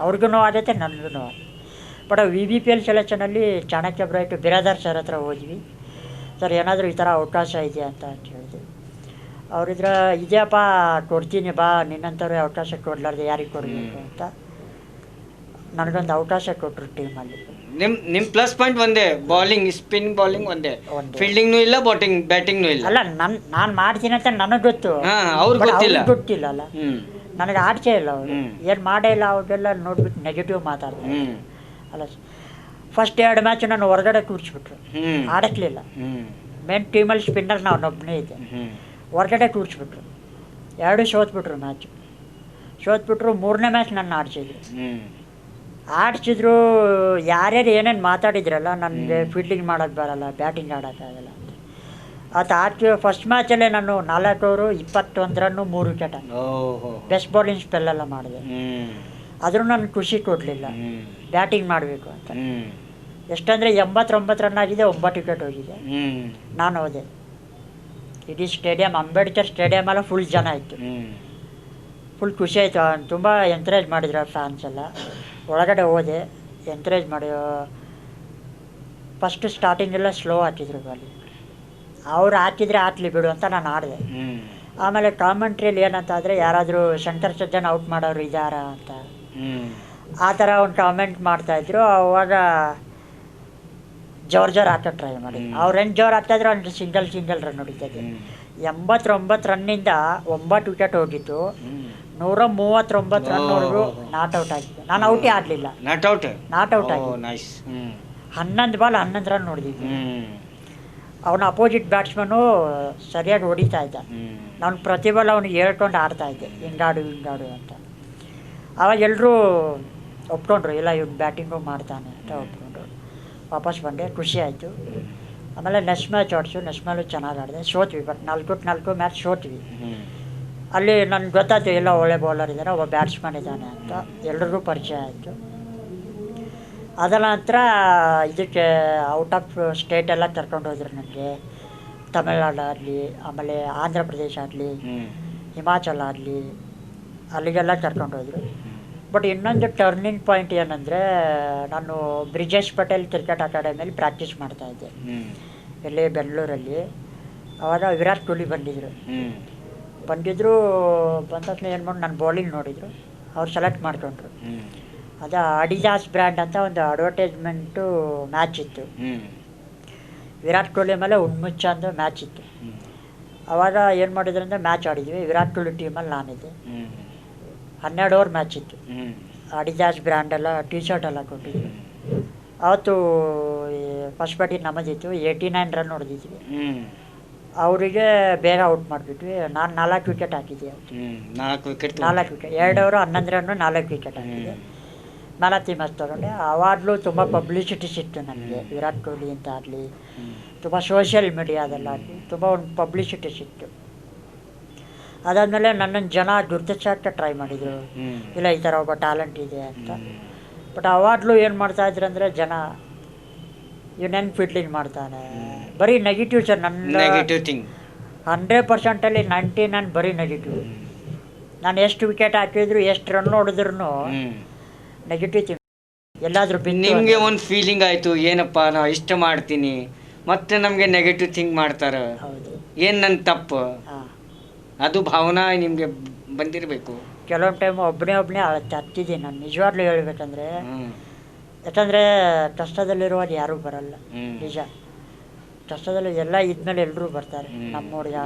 ಅವ್ರಿಗೂ ನೋವಾಗುತ್ತೆ, ನನಗೂ ನೋವಾಗುತ್ತೆ. ಬಟ್ VBPL ಸೆಲೆಕ್ಷನಲ್ಲಿ ಚಾಣಕ್ಯ ಬ್ರೈಟ್ ಬಿರಾದರ್ ಸರ್ ಹತ್ರ ಹೋದ್ವಿ. ಸರ್ ಏನಾದರೂ ಈ ಥರ ಅವಕಾಶ ಇದೆಯಾ ಅಂತ ಹೇಳಿದ್ವಿ. ಅವರಿದ್ರ ಇದೆಯಪ್ಪ, ಕೊಡ್ತೀನಿ ಬಾ, ನಿನ್ನಂಥವ್ರಿಗೆ ಅವಕಾಶ ಕೊಡಲಾರ್ದೆ ಯಾರಿಗೆ ಕೊಡಬೇಕು ಅಂತ ನನಗೊಂದು ಅವಕಾಶ ಕೊಟ್ಟರು ಟೀಮಲ್ಲಿ. ನಿಮ್ಮ ಪ್ಲಸ್ ಪಾಯಿಂಟ್ ಒಂದೇ, ಬಾಲಿಂಗ್, ಸ್ಪಿನ್ ಬಾಲಿಂಗ್ ಒಂದೇ, ಫೀಲ್ಡಿಂಗ್ನೂ ಇಲ್ಲ, ಬ್ಯಾಟಿಂಗ್ನೂ ಇಲ್ಲ. ಅಲ್ಲ, ನಾನು ಮಾಡ್ತೀನಿ ಅಂತ ನನಗೆ ಗೊತ್ತು, ಗೊತ್ತಿಲ್ಲ ಅಲ್ಲ, ನನಗೆ ಆಡ್ಸೇ ಇಲ್ಲ. ಅವರು ಏನು ಮಾಡೇ ಇಲ್ಲ, ಅವ್ರಿಗೆಲ್ಲ ನೋಡ್ಬಿಟ್ಟು ನೆಗೆಟಿವ್ ಮಾತಾಡ್ತಾರೆ. ಅಲ್ಲ, ಫಸ್ಟ್ 2 ಮ್ಯಾಚ್ ನಾನು ಹೊರಗಡೆ ಕೂರಿಸ್ಬಿಟ್ರು, ಆಡಕ್ಲಿಲ್ಲ. ಮೇನ್ ಟೀಮಲ್ಲಿ ಸ್ಪಿನ್ನರ್ ನಾನೊಬ್ಬನೇ ಇದ್ದೆ. ಹೊರಗಡೆ ಕೂರಿಸ್ಬಿಟ್ರು, 2 ಸೋತ್ಬಿಟ್ರು ಮ್ಯಾಚು. ಸೋತ್ಬಿಟ್ರು 3ನೇ ಮ್ಯಾಚ್ ನನ್ನ ಆಡಿಸಿದ್ರು. ಯಾರ್ಯಾರು ಏನೇನು ಮಾತಾಡಿದ್ರಲ್ಲ, ನನಗೆ ಫೀಲ್ಡಿಂಗ್ ಮಾಡೋಕ್ಕೆ ಬರಲ್ಲ, ಬ್ಯಾಟಿಂಗ್ ಆಡೋಕ್ಕಾಗಲ್ಲ ಅಂತ. ಅದು ಫಸ್ಟ್ ಮ್ಯಾಚಲ್ಲೇ ನಾನು 4 over 21 run 3 wicket best bowling ಸ್ಪೆಲ್ಲೆಲ್ಲ ಮಾಡಿದೆ. ಆದರೂ ನನಗೆ ಖುಷಿ ಕೊಡಲಿಲ್ಲ ಬ್ಯಾಟಿಂಗ್ ಮಾಡಬೇಕು ಅಂತ. ಎಷ್ಟಂದರೆ 89 ರನ್ ಆಗಿದೆ, 9 ವಿಕೆಟ್ ಹೋಗಿದೆ. ನಾನು ಹೋದೆ. ಇಡೀ ಸ್ಟೇಡಿಯಂ, ಅಂಬೇಡ್ಕರ್ ಸ್ಟೇಡಿಯಮೆಲ್ಲ ಫುಲ್ ಜನ ಇತ್ತು. ಫುಲ್ ಖುಷಿ ಆಯಿತು. ತುಂಬ ಎಂಕರೇಜ್ ಮಾಡಿದ್ರು ಫ್ಯಾನ್ಸ್ ಎಲ್ಲ. ಒಳಗಡೆ ಹೋದೆ, ಎಂಕರೇಜ್ ಮಾಡಿ. ಫಸ್ಟು ಸ್ಟಾರ್ಟಿಂಗೆಲ್ಲ ಸ್ಲೋ ಹಾಕಿದ್ರು ಬಾಲಿ. ಅವ್ರು ಹಾಕಿದರೆ ಹಾಕ್ಲಿ ಬಿಡು ಅಂತ ನಾನು ಆಡಿದೆ. ಆಮೇಲೆ ಕಾಮೆಂಟ್ರಿಯಲ್ಲಿ ಏನಂತ ಆದರೆ, ಯಾರಾದರೂ ಶಂಕರ್ ಸಜ್ಜನ್ ಔಟ್ ಮಾಡೋರು ಇದ್ದಾರಾ ಅಂತ ಆ ಥರ ಒಂದು ಕಾಮೆಂಟ್ ಮಾಡ್ತಾಯಿದ್ರು. ಅವಾಗ ಜೋರು ಹಾಕೋಕ್ಕೆ ಟ್ರೈ ಮಾಡಿ. ಅವ್ರು ಹೆಂಗೆ ಜೋರು ಹಾಕ್ತಾಯಿದ್ರು ಒಂದು ಸಿಂಗಲ್ ರನ್ ಹೊಡಿತಾಯಿದ್ದೆ. 89 ರನ್ನಿಂದ 9 ವಿಕೆಟ್ ಹೋಗಿತ್ತು. 139 ರನ್ವರೆಗೂ ನಾಟ್ ಔಟ್ ಆಗಿದೆ. ನಾನು ಔಟೇ ಆಡಲಿಲ್ಲ. ನಾಟ್ ಔಟ್ ಆಗಿದೆ. 11 ಬಾಲ್ 11 ರನ್ ಹೊಡೆದಿದ್ದೆ. ಅವನ ಅಪೋಸಿಟ್ ಬ್ಯಾಟ್ಸ್ಮನ್ನು ಸರಿಯಾಗಿ ಹೊಡಿತಾ ಇದ್ದ. ನಾನು ಪ್ರತಿ ಬಾಲ್ ಅವನಿಗೆ ಹೇಳ್ಕೊಂಡು ಆಡ್ತಾಯಿದ್ದೆ, ಹಿಂಗಾಡು ಅಂತ. ಆವಾಗ ಎಲ್ಲರೂ ಒಪ್ಕೊಂಡ್ರು, ಇಲ್ಲ ಇವ್ನು ಬ್ಯಾಟಿಂಗು ಮಾಡ್ತಾನೆ ಅಂತ ಒಪ್ಕೊಂಡ್ರು. ವಾಪಸ್ ಬಂದೆ, ಖುಷಿ ಆಯಿತು. ಆಮೇಲೆ ನೆಕ್ಸ್ಟ್ ಮ್ಯಾಚ್ ಆಡಿಸು. ನೆಕ್ಸ್ಟ್ ಮ್ಯಾಚು ಚೆನ್ನಾಗಿ ಆಡಿದೆ. ಸೋತ್ವಿ, ಬಟ್ 4-4 ಮ್ಯಾಚ್ ಸೋತ್ವಿ. ಅಲ್ಲಿ ನನಗೆ ಗೊತ್ತಾಯ್ತು, ಎಲ್ಲ ಒಳ್ಳೆ ಬೌಲರ್ ಇದ್ದಾರೆ, ಒಬ್ಬ ಬ್ಯಾಟ್ಸ್ಮನ್ ಇದ್ದಾನೆ ಅಂತ ಎಲ್ರಿಗೂ ಪರಿಚಯ ಆಯಿತು. ಅದರ ನಂತರ ಇದಕ್ಕೆ ಔಟ್ ಆಫ್ ಸ್ಟೇಟೆಲ್ಲ ಕರ್ಕೊಂಡು ಹೋದ್ರು ನನಗೆ. ತಮಿಳ್ನಾಡು ಆಗಲಿ, ಆಮೇಲೆ ಆಂಧ್ರ ಪ್ರದೇಶ ಆಗಲಿ, ಹಿಮಾಚಲ ಆಗಲಿ, ಅಲ್ಲಿಗೆಲ್ಲ ಕರ್ಕೊಂಡು ಹೋದರು. ಬಟ್ ಇನ್ನೊಂದು ಟರ್ನಿಂಗ್ ಪಾಯಿಂಟ್ ಏನಂದರೆ, ನಾನು ಬ್ರಿಜೇಶ್ ಪಟೇಲ್ ಕ್ರಿಕೆಟ್ ಅಕಾಡೆಮಿಯಲ್ಲಿ ಪ್ರಾಕ್ಟೀಸ್ ಮಾಡ್ತಾಯಿದ್ದೆ ಇಲ್ಲಿ ಬೆಂಗಳೂರಲ್ಲಿ. ಆವಾಗ ವಿರಾಟ್ ಕೊಹ್ಲಿ ಬಂದಿದ್ದರು. ಬಂದ ತಕ್ಷಣ ಏನು ಮಾಡಿ ನನ್ನ ಬೌಲಿಂಗ್ ನೋಡಿದರು. ಅವ್ರು ಸೆಲೆಕ್ಟ್ ಮಾಡ್ಕೊಂಡ್ರು. ಅದು ಅಡಿಡಾಸ್ ಬ್ರ್ಯಾಂಡ್ ಅಂತ ಒಂದು ಅಡ್ವರ್ಟೈಸ್ಮೆಂಟು ಮ್ಯಾಚ್ ಇತ್ತು. ವಿರಾಟ್ ಕೊಹ್ಲಿ ಮೇಲೆ ಉಣ್ಮುಚ್ಚ ಅಂತ ಮ್ಯಾಚ್ ಇತ್ತು. ಆವಾಗ ಏನು ಮಾಡಿದ್ರು ಅಂದರೆ ಮ್ಯಾಚ್ ಆಡಿದ್ವಿ. ವಿರಾಟ್ ಕೊಹ್ಲಿ ಟೀಮಲ್ಲಿ ನಾನಿದ್ದೆ. 12 ಓವರ್ ಮ್ಯಾಚ್ ಇತ್ತು. ಅಡಿಡಾಸ್ ಬ್ರ್ಯಾಂಡೆಲ್ಲ ಟಿ ಶರ್ಟ್ ಎಲ್ಲ ಕೊಟ್ಟಿದ್ವಿ. ಅವತ್ತು ಫಸ್ಟ್ ಬ್ಯಾಟಿಂಗ್ ನಮ್ಮದಿತ್ತು. 89 ರನ್ ಹೊಡೆದಿದ್ವಿ. ಅವರಿಗೆ ಬೇಗ ಔಟ್ ಮಾಡಿಬಿಟ್ವಿ. ನಾನು 4 ವಿಕೆಟ್ ಹಾಕಿದ್ದೆ. 4 ವಿಕೆಟ್ 2 ಓವರ್ 11 ರನ್ನು 4 ವಿಕೆಟ್ ಹಾಕಿದ್ದೆ. ಮ್ಯಾನ್ ಆಫ್ ದಿ ಮ್ಯಾಚ್ ತೊಗೊಂಡೆ. ಅವಾಗಲೂ ತುಂಬ ಪಬ್ಲಿಸಿಟಿ ಸಿಕ್ತು ನನಗೆ. ವಿರಾಟ್ ಕೊಹ್ಲಿ ಅಂತ ಆಗಲಿ, ತುಂಬ ಸೋಷಿಯಲ್ ಮೀಡಿಯಾದಲ್ಲಾಗಲಿ ತುಂಬ ಒಂದು ಪಬ್ಲಿಸಿಟಿ ಸಿಕ್ತು. ಅದಾದಮೇಲೆ ನನ್ನನ್ನು ಜನ ಗುರ್ತಿಸೋಕ್ಕೆ ಟ್ರೈ ಮಾಡಿದರು, ಇಲ್ಲ ಈ ಥರ ಒಬ್ಬ ಟ್ಯಾಲೆಂಟ್ ಇದೆ ಅಂತ. ಬಟ್ ಅವಾಗಲೂ ಏನು ಮಾಡ್ತಾಯಿದ್ರು ಅಂದರೆ ಜನ, ಇವನೇನು ಫೀಲ್ಡಿಂಗ್ ಮಾಡ್ತಾನೆ, ಬರೀ ನೆಗೆಟಿವ್ ಸರ್. ನನ್ನ 100%ಅಲ್ಲಿ 99 ಬರೀ ನೆಗೆಟಿವ್. ನಾನು ಎಷ್ಟು ವಿಕೆಟ್ ಹಾಕಿದ್ರು, ಎಷ್ಟು ರನ್ ಹೊಡೆದ್ರು ನೆಗೆಟಿವ್ ಥಿಂಗ್. ಎಲ್ಲಾದರೂ ನಿಮಗೆ ಒಂದು ಫೀಲಿಂಗ್ ಆಯಿತು, ಏನಪ್ಪ ನಾವು ಇಷ್ಟ ಮಾಡ್ತೀನಿ, ಮತ್ತೆ ನಮಗೆ ನೆಗೆಟಿವ್ ಥಿಂಕ್ ಮಾಡ್ತಾರೆ, ಹೌದು, ಏನು ನನ್ನ ತಪ್ಪು, ಹಾಂ, ಅದು ಭಾವನಾ ನಿಮಗೆ ಬಂದಿರಬೇಕು. ಕೆಲವೊಂದು ಟೈಮ್ ಒಬ್ಬನೇ ಹತ್ತಿದ್ದೀನಿ ನಾನು ನಿಜವಾಗ್ಲೂ ಹೇಳ್ಬೇಕಂದ್ರೆ. ಯಾಕಂದರೆ ಕಷ್ಟದಲ್ಲಿರುವಾಗ ಯಾರೂ ಬರಲ್ಲ, ನಿಜ. ಕಷ್ಟದಲ್ಲಿ ಎಲ್ಲ ಇದ್ಮೇಲೆ ಎಲ್ಲರೂ ಬರ್ತಾರೆ. ನಮ್ಮ ಹುಡುಗ,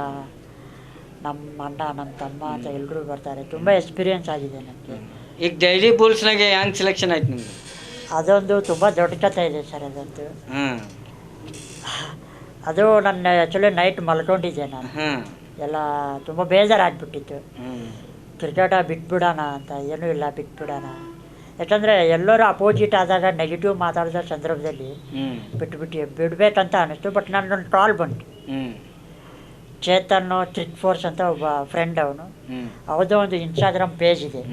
ನಮ್ಮ ಅಣ್ಣ, ನಮ್ಮ ತಮ್ಮ ಅಂತ ಎಲ್ಲರೂ ಬರ್ತಾರೆ. ತುಂಬ ಎಕ್ಸ್ಪೀರಿಯೆನ್ಸ್ ಆಗಿದೆ ನನಗೆ. ಈಗ ಡೈಲಿ ಬೌಲ್ಸ್ನಾಗೆ ಹ್ಯಾಂಗೆ ಸೆಲೆಕ್ಷನ್ ಆಯ್ತು ನಿಮಗೆ? ಅದೊಂದು ತುಂಬ ದೊಡ್ಡ ಕಥೆ ಇದೆ ಸರ್. ಅದಂತೂ ಅದು ನನ್ನ ಆ್ಯಕ್ಚುಲಿ ನೈಟ್ ಮಲ್ಕೊಂಡಿದ್ದೆ ನಾನು. ಎಲ್ಲ ತುಂಬ ಬೇಜಾರಾಗ್ಬಿಟ್ಟಿತ್ತು. ಕ್ರಿಕೆಟ ಬಿಟ್ಬಿಡೋಣ ಅಂತ. ಏನೂ ಇಲ್ಲ, ಬಿಟ್ಬಿಡೋಣ. ಯಾಕಂದರೆ ಎಲ್ಲರೂ ಅಪೋಸಿಟ್ ಆದಾಗ ನೆಗೆಟಿವ್ ಮಾತಾಡಿದ ಸಂದರ್ಭದಲ್ಲಿ ಬಿಡಬೇಕಂತ ಅನ್ನಿಸ್ತು. ಬಟ್ ನನಗೊಂದು ಕಾಲ್ ಬಂತು. ಚೇತನ್ ಟ್ರಿಕ್ ಫೋರ್ಸ್ ಅಂತ ಒಬ್ಬ ಫ್ರೆಂಡ್, ಅವನು ಅವ್ರದ್ದು ಒಂದು ಇನ್ಸ್ಟಾಗ್ರಾಮ್ ಪೇಜ್ ಇದೆ.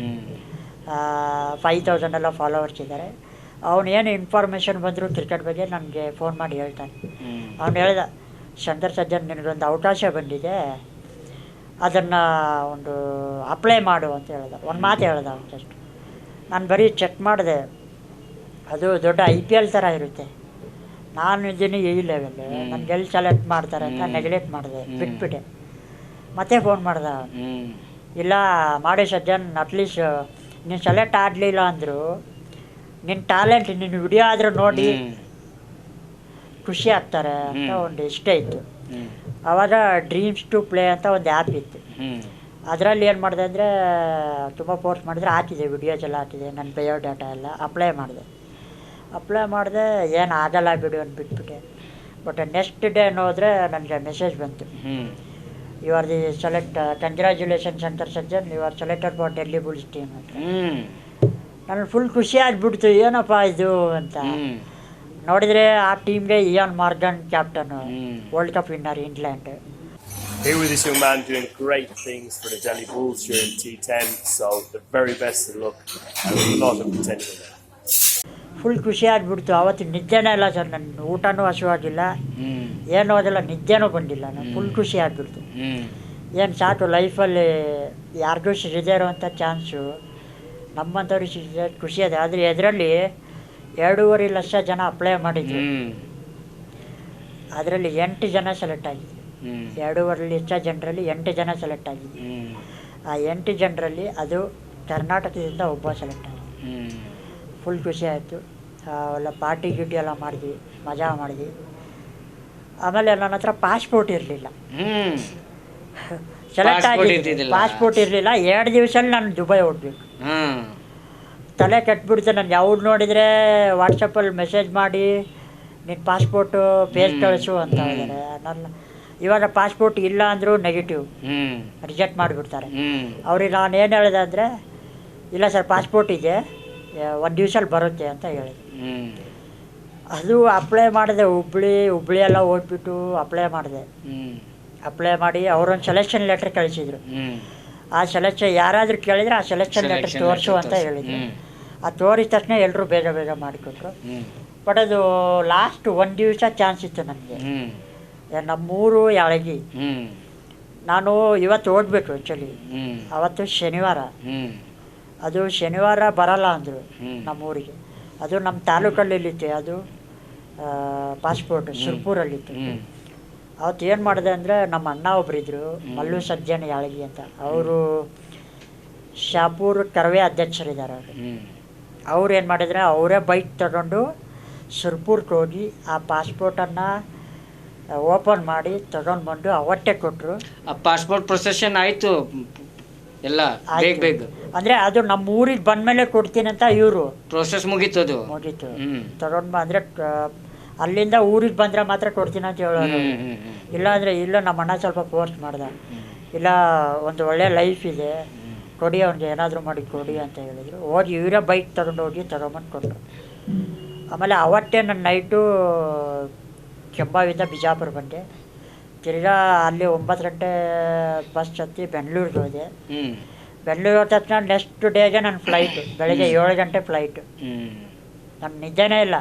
5000 ಎಲ್ಲ ಫಾಲೋವರ್ಸ್ ಇದ್ದಾರೆ. ಅವನು ಏನು ಇನ್ಫಾರ್ಮೇಷನ್ ಬಂದರೂ ಕ್ರಿಕೆಟ್ ಬಗ್ಗೆ ನನಗೆ ಫೋನ್ ಮಾಡಿ ಹೇಳ್ತಾನೆ. ಅವನು ಹೇಳ್ದ, ಶಂಕರ್ ಸಜ್ಜನ್ ನಿನಗೊಂದು ಅವಕಾಶ ಬಂದಿದೆ, ಅದನ್ನು ಒಂದು ಅಪ್ಲೈ ಮಾಡು ಅಂತ ಹೇಳ್ದ. ಒಂದು ಮಾತು ಹೇಳ್ದ ಅವನು ಜಸ್ಟ್. ನಾನು ಬರೀ ಚೆಕ್ ಮಾಡಿದೆ, ಅದು ದೊಡ್ಡ IPL ಥರ ಇರುತ್ತೆ. ನಾನು ಇದ್ದೀನಿ ಈ ಲೆವೆಲ್, ನನಗೆ ಎಲ್ಲಿ ಸೆಲೆಕ್ಟ್ ಮಾಡ್ತಾರೆ ಅಂತ ನೆಗ್ಲೆಕ್ಟ್ ಮಾಡಿದೆ, ಬಿಟ್ಬಿಟ್ಟೆ. ಮತ್ತೆ ಫೋನ್ ಮಾಡ್ದೆ, ಇಲ್ಲ ಮಾಡಿ ಸಜ್ಜನ್, ಅಟ್ಲೀಸ್ಟ್ ನೀನು ಸೆಲೆಕ್ಟ್ ಆಗಲಿಲ್ಲ ಅಂದರು ನಿನ್ನ ಟ್ಯಾಲೆಂಟ್, ನಿನ್ನ ವಿಡಿಯೋ ಆದರೂ ನೋಡಿ ಖುಷಿ ಆಗ್ತಾರೆ ಅಂತ ಒಂದು ಇಷ್ಟ ಇತ್ತು. ಆವಾಗ ಡ್ರೀಮ್ಸ್ ಟು ಪ್ಲೇ ಅಂತ ಒಂದು ಆ್ಯಪ್ ಇತ್ತು. ಅದರಲ್ಲಿ ಏನು ಮಾಡಿದೆ ಅಂದರೆ, ತುಂಬ ಫೋರ್ಸ್ ಮಾಡಿದ್ರೆ ಹಾಕಿದೆ, ವಿಡಿಯೋಸ್ ಎಲ್ಲ ಹಾಕಿದೆ, ನನ್ನ ಬಯೋಡಾಟಾ ಎಲ್ಲ ಅಪ್ಲೈ ಮಾಡಿದೆ. ಏನು ಆಗಲ್ಲ ಬಿಡು ಅಂತ ಬಿಟ್ಬಿಟ್ಟೆ. ಬಟ್ ನೆಕ್ಸ್ಟ್ ಡೇ ನೋಡಿದ್ರೆ ನನಗೆ ಮೆಸೇಜ್ ಬಂತು, you are the select, congratulation Shankar Sajjan, you are selected for Delhi Bulls team ಅಂತ. ನನಗೆ ಫುಲ್ ಖುಷಿ ಆಗಿಬಿಡ್ತು, ಏನಪ್ಪ ಇದು ಅಂತ. ನೋಡಿದರೆ ಆ ಟೀಮ್ಗೆ Ian Morgan captain, world cup winner England. Here with this young man doing great things for the Delhi Bulls during T10, so the very best of luck and a lot of potential there. Full ಖುಷಿ ಆಗಿಬಿಡ್ತು. ಆವತ್ತು ನಿದ್ದೆನೇ ಇಲ್ಲ ಸರ್, ನನ್ನ ಊಟನೂ ಹಸುವಾಗಿಲ್ಲ, ಏನೂ ಅದೆಲ್ಲ, ನಿದ್ದೆನೂ ಬಂದಿಲ್ಲ. ನಾನು ಫುಲ್ ಖುಷಿ ಆಗಿಬಿಡ್ತು. ಏನು ಸಾಕು ಲೈಫಲ್ಲಿ ಯಾರಿಗೂ ಸಿಗದೇ ಇರೋವಂಥ ಚಾನ್ಸು ನಮ್ಮಂಥವ್ರಿಗೆ ಸಿಗದೆ ಖುಷಿ ಇದೆ. ಆದರೆ ಇದರಲ್ಲಿ 2.5 ಲಕ್ಷ ಜನ ಅಪ್ಲೈ ಮಾಡಿದ್ರು, ಅದರಲ್ಲಿ 8 ಜನ ಸೆಲೆಕ್ಟ್ ಆಗಿದ್ರು. 2.5 ಲಕ್ಷ ಜನರಲ್ಲಿ 8 ಜನ ಸೆಲೆಕ್ಟ್ ಆಗಿದ್ರು. ಆ 8 ಜನರಲ್ಲಿ ಅದು ಕರ್ನಾಟಕದಿಂದ ಒಬ್ಬ ಸೆಲೆಕ್ಟ್ ಆಗಿದೆ. ಫುಲ್ ಖುಷಿ ಆಯಿತು. ಎಲ್ಲ ಪಾರ್ಟಿ ಗಿಟಿ ಎಲ್ಲ ಮಾಡಿದ್ವಿ, ಮಜಾ ಮಾಡಿದ್ವಿ. ಆಮೇಲೆ ನನ್ನ ಹತ್ರ ಪಾಸ್ಪೋರ್ಟ್ ಇರಲಿಲ್ಲ, ಸೆಲೆಕ್ಟ್ ಆಗಿ ಪಾಸ್ಪೋರ್ಟ್ ಇರಲಿಲ್ಲ. 2 ದಿವಸದಲ್ಲಿ ನಾನು ದುಬೈ ಹೋಗ್ಬೇಕು. ತಲೆ ಕೆಟ್ಬಿಡ್ತು. ನಾನು ಯಾವ್ದು ನೋಡಿದರೆ ವಾಟ್ಸಪ್ಪಲ್ಲಿ ಮೆಸೇಜ್ ಮಾಡಿ ನಿನ್ನ ಪಾಸ್ಪೋರ್ಟು ಪೇಜ್ ಕಳಿಸು ಅಂತ ಹೇಳಿದ್ದಾರೆ. ನನ್ನ ಇವಾಗ ಪಾಸ್ಪೋರ್ಟ್ ಇಲ್ಲ ಅಂದರೂ ನೆಗೆಟಿವ್, ರಿಜೆಕ್ಟ್ ಮಾಡಿಬಿಡ್ತಾರೆ. ಅವ್ರಿಗೆ ನಾನು ಏನು ಹೇಳಿದೆ ಅಂದರೆ, ಇಲ್ಲ ಸರ್ ಪಾಸ್ಪೋರ್ಟ್ ಇದೆ, 1 ದಿವ್ಸಲ್ಲಿ ಬರುತ್ತೆ ಅಂತ ಹೇಳಿದೆ. ಅದು ಅಪ್ಲೈ ಮಾಡಿದೆ, ಹುಬ್ಳಿ ಎಲ್ಲ ಹೋಗ್ಬಿಟ್ಟು ಅಪ್ಲೈ ಮಾಡಿ ಅವರೊಂದು ಸೆಲೆಕ್ಷನ್ ಲೆಟ್ರ್ ಕಳಿಸಿದ್ರು. ಆ ಸೆಲೆಕ್ಷನ್ ಯಾರಾದರೂ ಕೇಳಿದರೆ ಆ ಸೆಲೆಕ್ಷನ್ ಲೆಟರ್ ತೋರಿಸು ಅಂತ ಹೇಳಿದ್ರು. ಆ ತೋರಿದ ತಕ್ಷಣ ಎಲ್ಲರೂ ಬೇಗ ಮಾಡಿಕೊಟ್ರು. ಬಟ್ ಅದು ಲಾಸ್ಟ್ 1 ದಿವಸ ಚಾನ್ಸ್ ಇತ್ತು ನನಗೆ. ನಮ್ಮೂರು ಯಾಳಗಿ, ನಾನು ಇವತ್ತು ಓಡಬೇಕು ಆ್ಯಕ್ಚುಲಿ. ಅವತ್ತು ಶನಿವಾರ, ಅದು ಶನಿವಾರ ಬರಲ್ಲ ಅಂದರು ನಮ್ಮೂರಿಗೆ. ಅದು ನಮ್ಮ ತಾಲೂಕಲ್ಲಿತ್ತು, ಅದು ಪಾಸ್ಪೋರ್ಟ್ ಸುರ್ಪುರಲ್ಲಿತ್ತು. ಅವತ್ತು ಏನು ಮಾಡಿದೆ ಅಂದರೆ, ನಮ್ಮ ಅಣ್ಣ ಒಬ್ಬರಿದ್ದರು, ಮಲ್ಲು ಸಜ್ಜನ್ ಯಾಳಗಿ ಅಂತ, ಅವರು ಶಾಪೂರ್ ಕರವೇ ಅಧ್ಯಕ್ಷರಿದ್ದಾರೆ. ಅವ್ರು ಏನು ಮಾಡಿದರೆ, ಅವರೇ ಬೈಕ್ ತಗೊಂಡು ಸುರ್ಪುರ್ಗೆ ಹೋಗಿ ಆ ಪಾಸ್ಪೋರ್ಟನ್ನು ಓಪನ್ ಮಾಡಿ ತಗೊಂಡು ಬಂದು ಅವತ್ತೇ ಕೊಟ್ಟರು. ಆ ಪಾಸ್ಪೋರ್ಟ್ ಪ್ರೊಸೆಷನ್ ಆಯಿತು ಎಲ್ಲ ಬೇಗ ಅಂದರೆ ಅದು ನಮ್ಮ ಊರಿಗೆ ಬಂದಮೇಲೆ ಕೊಡ್ತೀನಿ ಅಂತ ಇವರು ಪ್ರೋಸೆಸ್ ಮುಗೀತು ತಗೊಂಡು ಅಂದರೆ ಅಲ್ಲಿಂದ ಊರಿಗೆ ಬಂದರೆ ಮಾತ್ರ ಕೊಡ್ತೀನಿ ಅಂತ ಹೇಳೋರು. ಇಲ್ಲ ಅಂದರೆ ಇಲ್ಲ, ನಮ್ಮ ಅಣ್ಣ ಸ್ವಲ್ಪ ಫೋರ್ಸ್ ಮಾಡ್ದೆ, ಇಲ್ಲ ಒಂದು ಒಳ್ಳೆ ಲೈಫ್ ಇದೆ, ಕೊಡಿ ಅವ್ನಿಗೆ ಏನಾದರೂ ಮಾಡಿ ಕೊಡಿ ಅಂತ ಹೇಳಿದರು. ಹೋಗಿ ಇವರೇ ಬೈಕ್ ತಗೊಂಡು ತಗೊಂಬಂದು ಕೊಟ್ಟರು. ಆಮೇಲೆ ಅವತ್ತೇ ನನ್ನ ನೈಟು ಕೆಂಬಾವಿಂದ ಬಿಜಾಪುರ ಬಂದೆ. ತಿರ್ಗಾ ಅಲ್ಲಿ 9 ಗಂಟೆ ಬಸ್ ಹತ್ತಿ ಬೆಂಗಳೂರಿಗೆ ಹೋದೆ. ಬೆಂಗಳೂರು ಹೋದ ತಕ್ಷಣ ನೆಕ್ಸ್ಟ್ ಡೇಗೆ ನನ್ನ ಫ್ಲೈಟು, ಬೆಳಗ್ಗೆ 7 ಗಂಟೆ ಫ್ಲೈಟು. ನನ್ನ ನಿದ್ದೆನೇ ಇಲ್ಲ.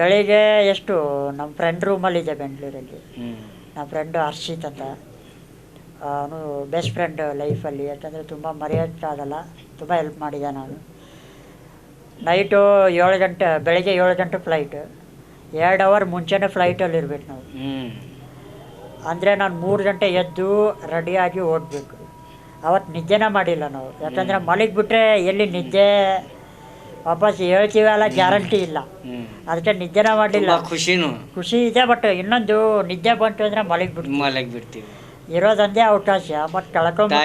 ಬೆಳಿಗ್ಗೆ ಎಷ್ಟು ನಮ್ಮ ಫ್ರೆಂಡ್ ರೂಮಲ್ಲಿದೆ ಬೆಂಗಳೂರಲ್ಲಿ, ನಮ್ಮ ಫ್ರೆಂಡು ಹರ್ಷಿತ್ ಅಂತ, ಅವನು ಬೆಸ್ಟ್ ಫ್ರೆಂಡ್ ಲೈಫಲ್ಲಿ. ಯಾಕಂದರೆ ತುಂಬ ಮರೆಯೋಕ್ಕಾಗಲ್ಲ, ತುಂಬ ಹೆಲ್ಪ್ ಮಾಡಿದೆ ನಾನು. ನೈಟು 7 ಗಂಟೆ, ಬೆಳಗ್ಗೆ 7 ಗಂಟೆ ಫ್ಲೈಟು, 2 ಅವರ್ ಮುಂಚೆನೇ ಫ್ಲೈಟಲ್ಲಿ ಇರ್ಬೇಕು ನಾವು. ಅಂದರೆ ನಾನು 3 ಗಂಟೆ ಎದ್ದು ರೆಡಿಯಾಗಿ ಓಡಬೇಕು. ಅವತ್ತು ನಿದ್ದೆನೇ ಮಾಡಿಲ್ಲ ನಾವು, ಯಾಕಂದರೆ ಮಲಗಿಬಿಟ್ರೆ ಎಲ್ಲಿ ನಿದ್ದೆ ವಾಪಸ್ ಹೇಳ್ತೀವಿ ಅಲ್ಲ, ಗ್ಯಾರಂಟಿ ಇಲ್ಲ. ಅದಕ್ಕೆ ನಿದ್ದೆನೇ ಮಾಡಲಿಲ್ಲ. ಖುಷಿ ಇದೆ, ಬಟ್ ಇನ್ನೊಂದು ನಿದ್ದೆ ಬಂತು ಅಂದರೆ ಮಲಗಿಬಿಡ್ತೀವಿ. ಇರೋದೊಂದೇ ಅವಕಾಶ, ಮತ್ತು ಕಳ್ಕೊಂಡು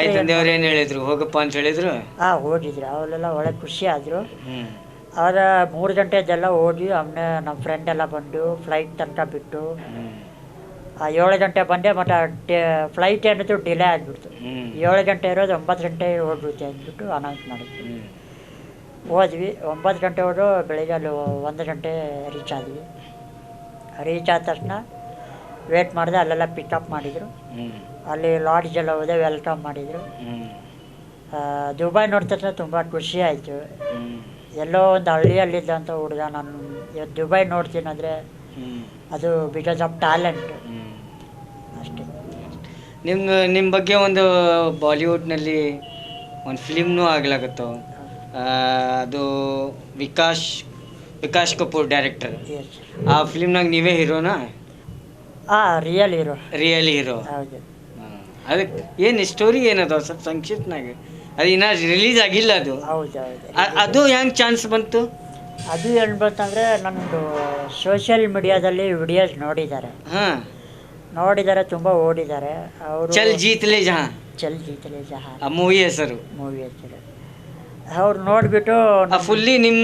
ಹೇಳಿದ್ರು ಹೋಗಪ್ಪ ಅಂತ ಹೇಳಿದ್ರು. ಹೋಗಿದ್ರು, ಅವರೆಲ್ಲ ಒಳ್ಳೆ ಖುಷಿ ಆದರು. ಅವರ 3 ಗಂಟೆದೆಲ್ಲ ಹೋಗಿ ಆಮೇಲೆ ನಮ್ಮ ಫ್ರೆಂಡ್ ಎಲ್ಲ ಬಂದು ಫ್ಲೈಟ್ ತನಕ ಬಿಟ್ಟು 7 ಗಂಟೆ ಬಂದೆ. ಮತ್ತು ಫ್ಲೈಟ್ ಏನಿತ್ತು ಡಿಲೇ ಆಗಿಬಿಡ್ತು. 7 ಗಂಟೆ ಇರೋದು 9 ಗಂಟೆ ಹೋಗ್ಬಿಡುತ್ತೆ ಅಂದ್ಬಿಟ್ಟು ಅನೌನ್ಸ್ ಮಾಡಿದ್ವಿ. ಹೋದ್ವಿ, 9 ಗಂಟೆ ಹೋದ್ರು, ಬೆಳಿಗ್ಗೆ ಅಲ್ಲಿ 1 ಗಂಟೆ ರೀಚ್ ಆದ್ವಿ. ರೀಚ್ ಆದ ತಕ್ಷಣ ವೇಟ್ ಮಾಡಿದೆ, ಅಲ್ಲೆಲ್ಲ ಪಿಕಪ್ ಮಾಡಿದರು. ಅಲ್ಲಿ ಲಾಡ್ಜೆಲ್ಲ ಹೋದೆ, ವೆಲ್ಕಮ್ ಮಾಡಿದರು. ದುಬೈ ನೋಡಿದ ತಕ್ಷಣ ತುಂಬ ಖುಷಿ ಆಯಿತು. ಎಲ್ಲೋ ಒಂದು ಹಳ್ಳಿಯಲ್ಲಿದ್ದಂಥ ಹುಡುಗ ನಾನು ಇವತ್ತು ದುಬೈ ನೋಡ್ತೀನಿ ಅಂದರೆ ಅದು ಬಿಕಾಸ್ ಆಫ್ ಟ್ಯಾಲೆಂಟ್ ಅಷ್ಟೇ. ನಿಮ್ಮ ಬಗ್ಗೆ ಒಂದು ಬಾಲಿವುಡ್ನಲ್ಲಿ ಒಂದು ಫಿಲ್ಮ್ನೂ ಆಗ್ಲಾಗತ್ತೋ, ಅದು ವಿಕಾಸ್ ಕಪೂರ್ ಡೈರೆಕ್ಟರ್. ಆ ಫಿಲ್ಮ್ನಾಗ ನೀವೇ ಹೀರೋನಾ? Real hero. ಹೌದು. ಅದಕ್ಕೆ ಏನು ಸ್ಟೋರಿ ಏನದ ಸ್ವಲ್ಪ ಸಂಕ್ಷಿಪ್ತನಾಗ? ಅದು ಇನ್ನೂ ರಿಲೀಸ್ ಆಗಿಲ್ಲ ಅದು. ಅದು ಹೆಂಗೆ ಚಾನ್ಸ್ ಬಂತು? ಅದು ಹೇಳ್ಬೇಕಂದ್ರೆ ನನ್ನದು ಸೋಷಿಯಲ್ ಮೀಡಿಯಾದಲ್ಲಿ ವಿಡಿಯೋಸ್ ನೋಡಿದ್ದಾರೆ, ತುಂಬ ಓಡಿದ್ದಾರೆ ಅವರು. ಚಲ್ ಜೀತಲೆ ಜಹಾನ್ ಮೂವಿ ಹೆಸರು. ಅವ್ರು ನೋಡಿಬಿಟ್ಟು ಫುಲ್ಲಿ ನಿಮ್ಮ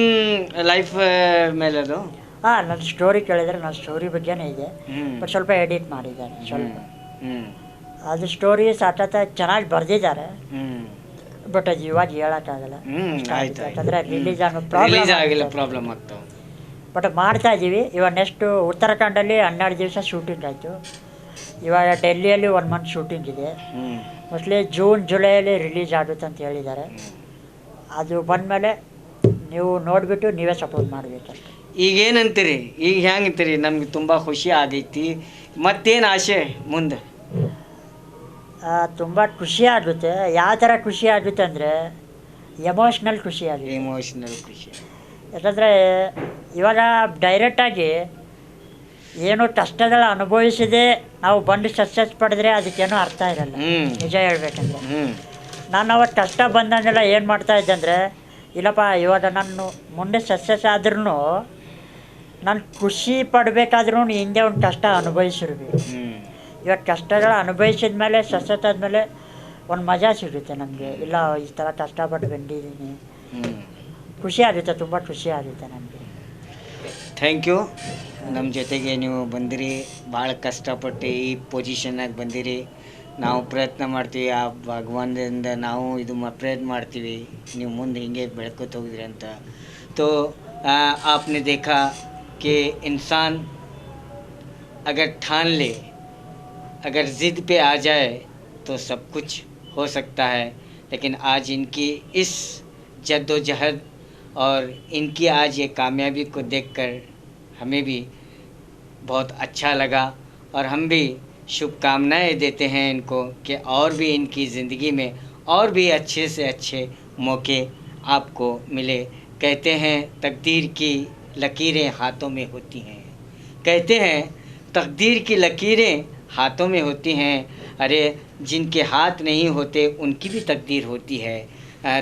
ಲೈಫ್ ಮೇಲೆ ಅದು ಹಾಂ ನನ್ನ ಸ್ಟೋರಿ ಕೇಳಿದರೆ ನನ್ನ ಸ್ಟೋರಿ ಬಗ್ಗೆನೇ ಇದೆ ಹ್ಮ್. ಬಟ್ ಸ್ವಲ್ಪ ಎಡಿಟ್ ಮಾಡಿದ್ದಾರೆ ಸ್ವಲ್ಪ ಹ್ಮ್ ಅದು ಸ್ಟೋರಿ ಸತತ ಚೆನ್ನಾಗಿ ಬರೆದಿದ್ದಾರೆ ಹ್ಮ್ ಬಟ್ ಅದು ಇವಾಗ ಹೇಳೋಕ್ಕಾಗಲ್ಲ ಆಯ್ತು ಯಾಕಂದರೆ ರಿಲೀಸ್ ಆಗೋ ರಿಲೀಸ್ ಆಗಿಲ್ಲ ಪ್ರಾಬ್ಲಮ್ ಪ್ರಾಬ್ಲಮ್ ಆಗ್ತಾವೆ. ಬಟ್ ಮಾಡ್ತಾ ಇದ್ದೀವಿ. ಇವಾಗ ನೆಕ್ಸ್ಟು ಉತ್ತರಾಖಂಡಲ್ಲಿ 12 ದಿವಸ ಶೂಟಿಂಗ್ ಆಯಿತು. ಇವಾಗ ಡೆಲ್ಲಿಯಲ್ಲಿ 1 ಮಂತ್ ಶೂಟಿಂಗ್ ಇದೆ. ಹ್ಮ್ ಮೋಸ್ಟ್ಲಿ ಜೂನ್ ಜುಲೈಯಲ್ಲಿ ರಿಲೀಸ್ ಆಗುತ್ತೆ ಅಂತ ಹೇಳಿದ್ದಾರೆ. ಅದು ಬಂದಮೇಲೆ ನೀವು ನೋಡಿಬಿಟ್ಟು ನೀವೇ ಸಪೋರ್ಟ್ ಮಾಡಬೇಕಷ್ಟೆ. ಈಗ ಏನಂತೀರಿ, ಈಗ ಹೆಂಗಂತೀರಿ? ನಮ್ಗೆ ತುಂಬ ಖುಷಿ ಆಗೈತಿ, ಮತ್ತೇನು ಆಸೆ ಮುಂದೆ? ತುಂಬ ಖುಷಿ ಆಗುತ್ತೆ. ಯಾವ ಥರ ಖುಷಿ ಆಗುತ್ತೆ ಅಂದರೆ ಎಮೋಷ್ನಲ್ ಖುಷಿ ಆಗುತ್ತೆ. ಎಮೋಷನಲ್ ಖುಷಿ. ಯಾಕಂದರೆ ಇವಾಗ ಡೈರೆಕ್ಟಾಗಿ ಏನು ಕಷ್ಟಗಳ ಅನುಭವಿಸಿದೆ ನಾವು ಬಂದು ಸಕ್ಸಸ್ ಪಡೆದ್ರೆ ಅದಕ್ಕೇನೂ ಅರ್ಥ ಇರಲ್ಲ. ನಿಜ ಹೇಳ್ಬೇಕಂದ್ರೆ ನಾನು ಅವತ್ತು ಕಷ್ಟ ಬಂದಂಗೆಲ್ಲ ಏನು ಮಾಡ್ತಾಯಿದ್ದೆ ಅಂದರೆ, ಇಲ್ಲಪ್ಪ ಇವಾಗ ನಾನು ಮುಂದೆ ಸಕ್ಸಸ್ ಆದ್ರೂ ನಾನು ಖುಷಿ ಪಡಬೇಕಾದ್ರೂ ಹಿಂದೆ ಒಂದು ಕಷ್ಟ ಅನುಭವಿಸಿರ್ಬೇಕು. ಇವಾಗ ಕಷ್ಟಗಳ ಅನುಭವಿಸಿದ ಮೇಲೆ ಸಕ್ಸಸ್ ಆದಮೇಲೆ ಒಂದು ಮಜಾ ಸಿಗುತ್ತೆ ನನಗೆ. ಇಲ್ಲ ಈ ಥರ ಕಷ್ಟಪಟ್ಟು ಬಂದಿದ್ದೀನಿ, ಖುಷಿ ಆಗುತ್ತೆ, ತುಂಬ ಖುಷಿ ಆಗುತ್ತೆ ನನಗೆ. Thank you. ನಮ್ಮ ಜೊತೆಗೆ ನೀವು ಬಂದಿರಿ, ಭಾಳ ಕಷ್ಟಪಟ್ಟು ಈ ಪೊಸಿಷನ್ನಾಗಿ ಬಂದಿರಿ. ನಾವು ಪ್ರಯತ್ನ ಮಾಡ್ತೀವಿ, ಆ ಭಗವಾನದಿಂದ ನಾವು ಇದು ಪ್ರಯತ್ನ ಮಾಡ್ತೀವಿ ನೀವು ಮುಂದೆ ಹಿಂಗೆ ಬೆಳ್ಕೊತ ಹೋಗಿದ್ರಿ ಅಂತ. तो आपने देखा कि इंसान अगर ठान ले, अगर ज़िद पे आ जाए तो सब कुछ हो सकता है. लेकिन आज इनकी इस जद्दोजहद और इनकी आज ये कामयाबी को देखकर हमें भी बहुत अच्छा लगा और हम भी शुभकामनाएं देते हैं इनको कि और भी इनकी ज़िंदगी में और भी अच्छे से अच्छे मौके आपको मिले. कहते हैं तकदीर की लकीरें हाथों में होती हैं, कहते हैं तकदीर की लकीरें हाथों में होती हैं. अरे जिनके हाथ नहीं होते उनकी भी तकदीर होती है.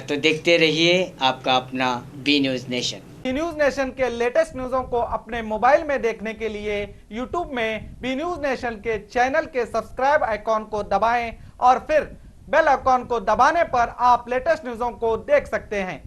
तो देखते रहिए आपका अपना B news nation. B news nation के लेटेस्ट न्यूज़ों को अपने मोबाइल में देखने के लिए यूट्यूब में बी न्यूज़ नेशन के चैनल के सब्सक्राइब आइकॉन को दबाएं और फिर बेल आइकॉन को दबाने पर आप लेटेस्ट न्यूज़ों को देख सकते हैं.